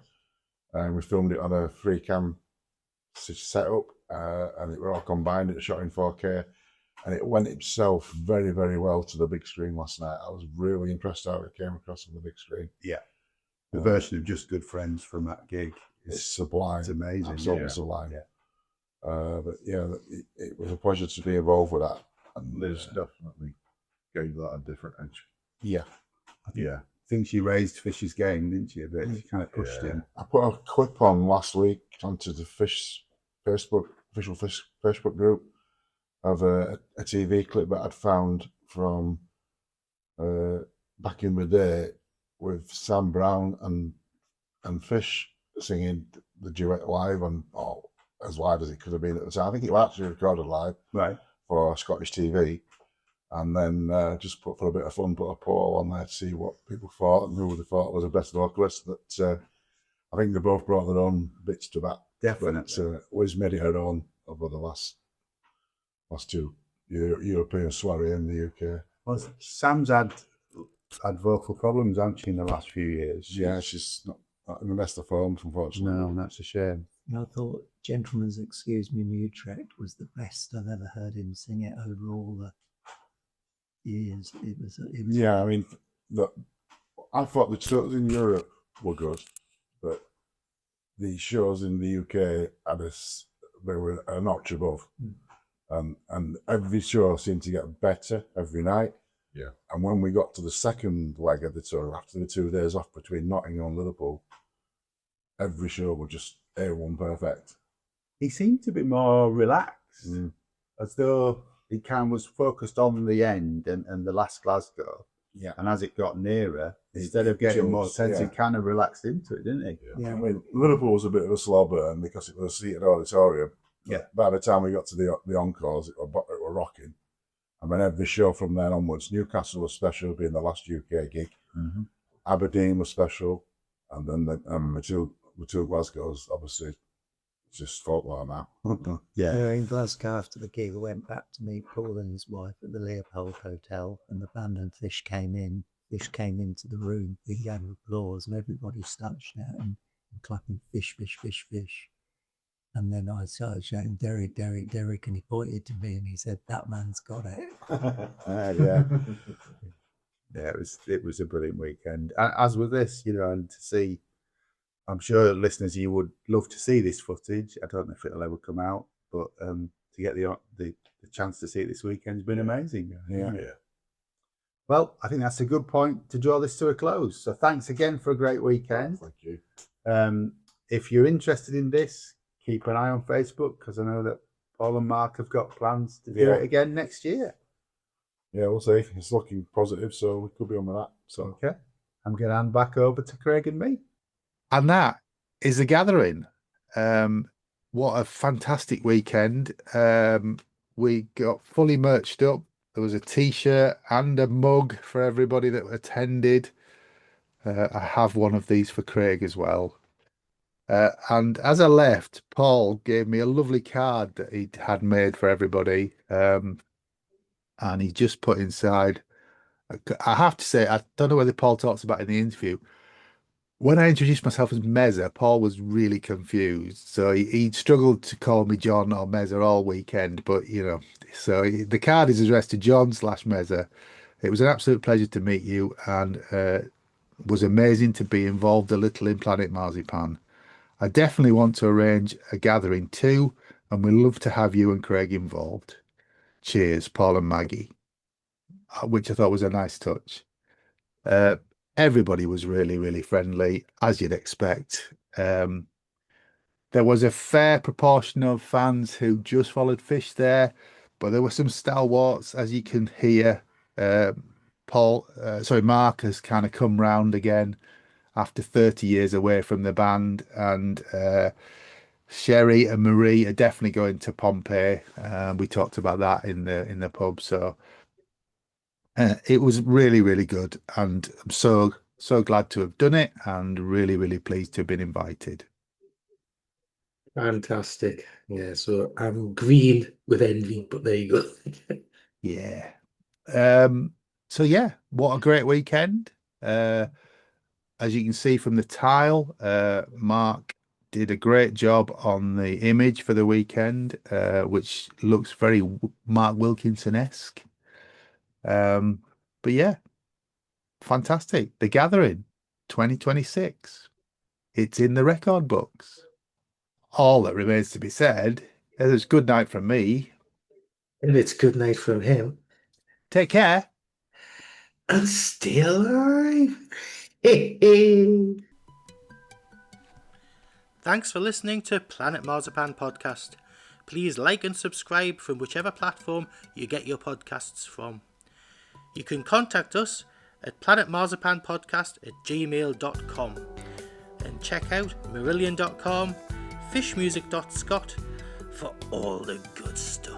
And we filmed it on a 3-cam setup, and it were all combined. It was shot in 4K, and it went itself very, very well to the big screen last night. I was really impressed how it came across on the big screen. Yeah. The version of Just Good Friends from that gig is sublime. It's amazing. Absolutely sublime. Yeah. But yeah, it was a pleasure to be involved with that. And Liz definitely gave that a different edge. Yeah. I think she raised Fish's game, didn't she? A bit. She kind of pushed him. I put a clip on last week onto the Fish official Fish Facebook group of a TV clip that I'd found from back in the day with Sam Brown and Fish singing the duet live, and as live as it could have been at the time. I think it was actually recorded live, right, for Scottish TV. and then just for a bit of fun, put a poll on there to see what people thought and who they thought was the best vocalist. That I think they both brought their own bits to that. Definitely. But Wiz made it her own over the last two European soiree in the UK. Well, Sam's had vocal problems, hasn't she, in the last few years? Yeah, she's not in the best of forms, unfortunately. No, that's a shame. I thought Gentleman's Excuse Me in Utrecht was the best I've ever heard him sing it over all the years. It was Yeah, I mean, I thought the shows in Europe were good, but the shows in the UK they were a notch above. And every show seemed to get better every night. Yeah. And when we got to the second leg of the tour, after the 2 days off between Nottingham and Liverpool, every show was just A1 perfect. He seemed to be more relaxed, as though he kind of was focused on the end and the last Glasgow. Yeah. And as it got nearer, instead of getting more tense, he kind of relaxed into it, didn't he? Yeah. I mean, Liverpool was a bit of a slow burn because it was a seated auditorium. Yeah. By the time we got to the encores, it were rocking. And then every show from then onwards, Newcastle was special, being the last UK gig. Mm-hmm. Aberdeen was special. And then the two Glasgows, obviously, just folklore now. Yeah. In Glasgow after the gig, I went back to meet Paul and his wife at the Leopold Hotel, and the band and Fish came in. Fish came into the room, big gave applause, and everybody started shouting and clapping, "Fish, fish, fish, fish." And then I started shouting, "Derek, Derek, Derek," and he pointed to me and he said, "That man's got it." Yeah. Yeah, it was a brilliant weekend. As with this, and to see, I'm sure listeners, you would love to see this footage. I don't know if it'll ever come out, but to get the chance to see it this weekend has been amazing. Yeah. Well, I think that's a good point to draw this to a close. So thanks again for a great weekend. Thank you. If you're interested in this, keep an eye on Facebook, because I know that Paul and Mark have got plans to do it again next year. Yeah, we'll see. It's looking positive, so we could be on with that. So okay, I'm going to hand back over to Craig and me. And that is The Gathering. What a fantastic weekend. We got fully merched up. There was a T-shirt and a mug for everybody that attended. I have one of these for Craig as well. And as I left, Paul gave me a lovely card that he had made for everybody. And he just put inside, I have to say, I don't know whether Paul talks about it in the interview. When I introduced myself as Mezza, Paul was really confused. So he struggled to call me John or Mezza all weekend. But, so the card is addressed to John/Mezza. It was an absolute pleasure to meet you, and was amazing to be involved a little in Planet Marzipan. I definitely want to arrange a gathering too, and we'd love to have you and Craig involved. Cheers, Paul and Maggie, which I thought was a nice touch. Everybody was really, really friendly, as you'd expect. There was a fair proportion of fans who just followed Fish there, but there were some stalwarts, as you can hear. Mark has kind of come round again after 30 years away from the band, and Sherry and Marie are definitely going to Pompeii. We talked about that in the pub. So it was really, really good, and I'm so glad to have done it, and really, really pleased to have been invited. Fantastic. Yeah, so I'm green with envy, but there you go. Yeah. So yeah, what a great weekend. As you can see from the tile, Mark did a great job on the image for the weekend, which looks very Mark Wilkinson-esque. But yeah, fantastic. The Gathering 2026. It's in the record books. All that remains to be said is it's good night from me. And it's good night from him. Take care. And stay alive. Thanks for listening to Planet Marzipan Podcast. Please like and subscribe from whichever platform you get your podcasts from. You can contact us at planetmarzipanpodcast@gmail.com, and check out marillion.com, fishmusic.scot for all the good stuff.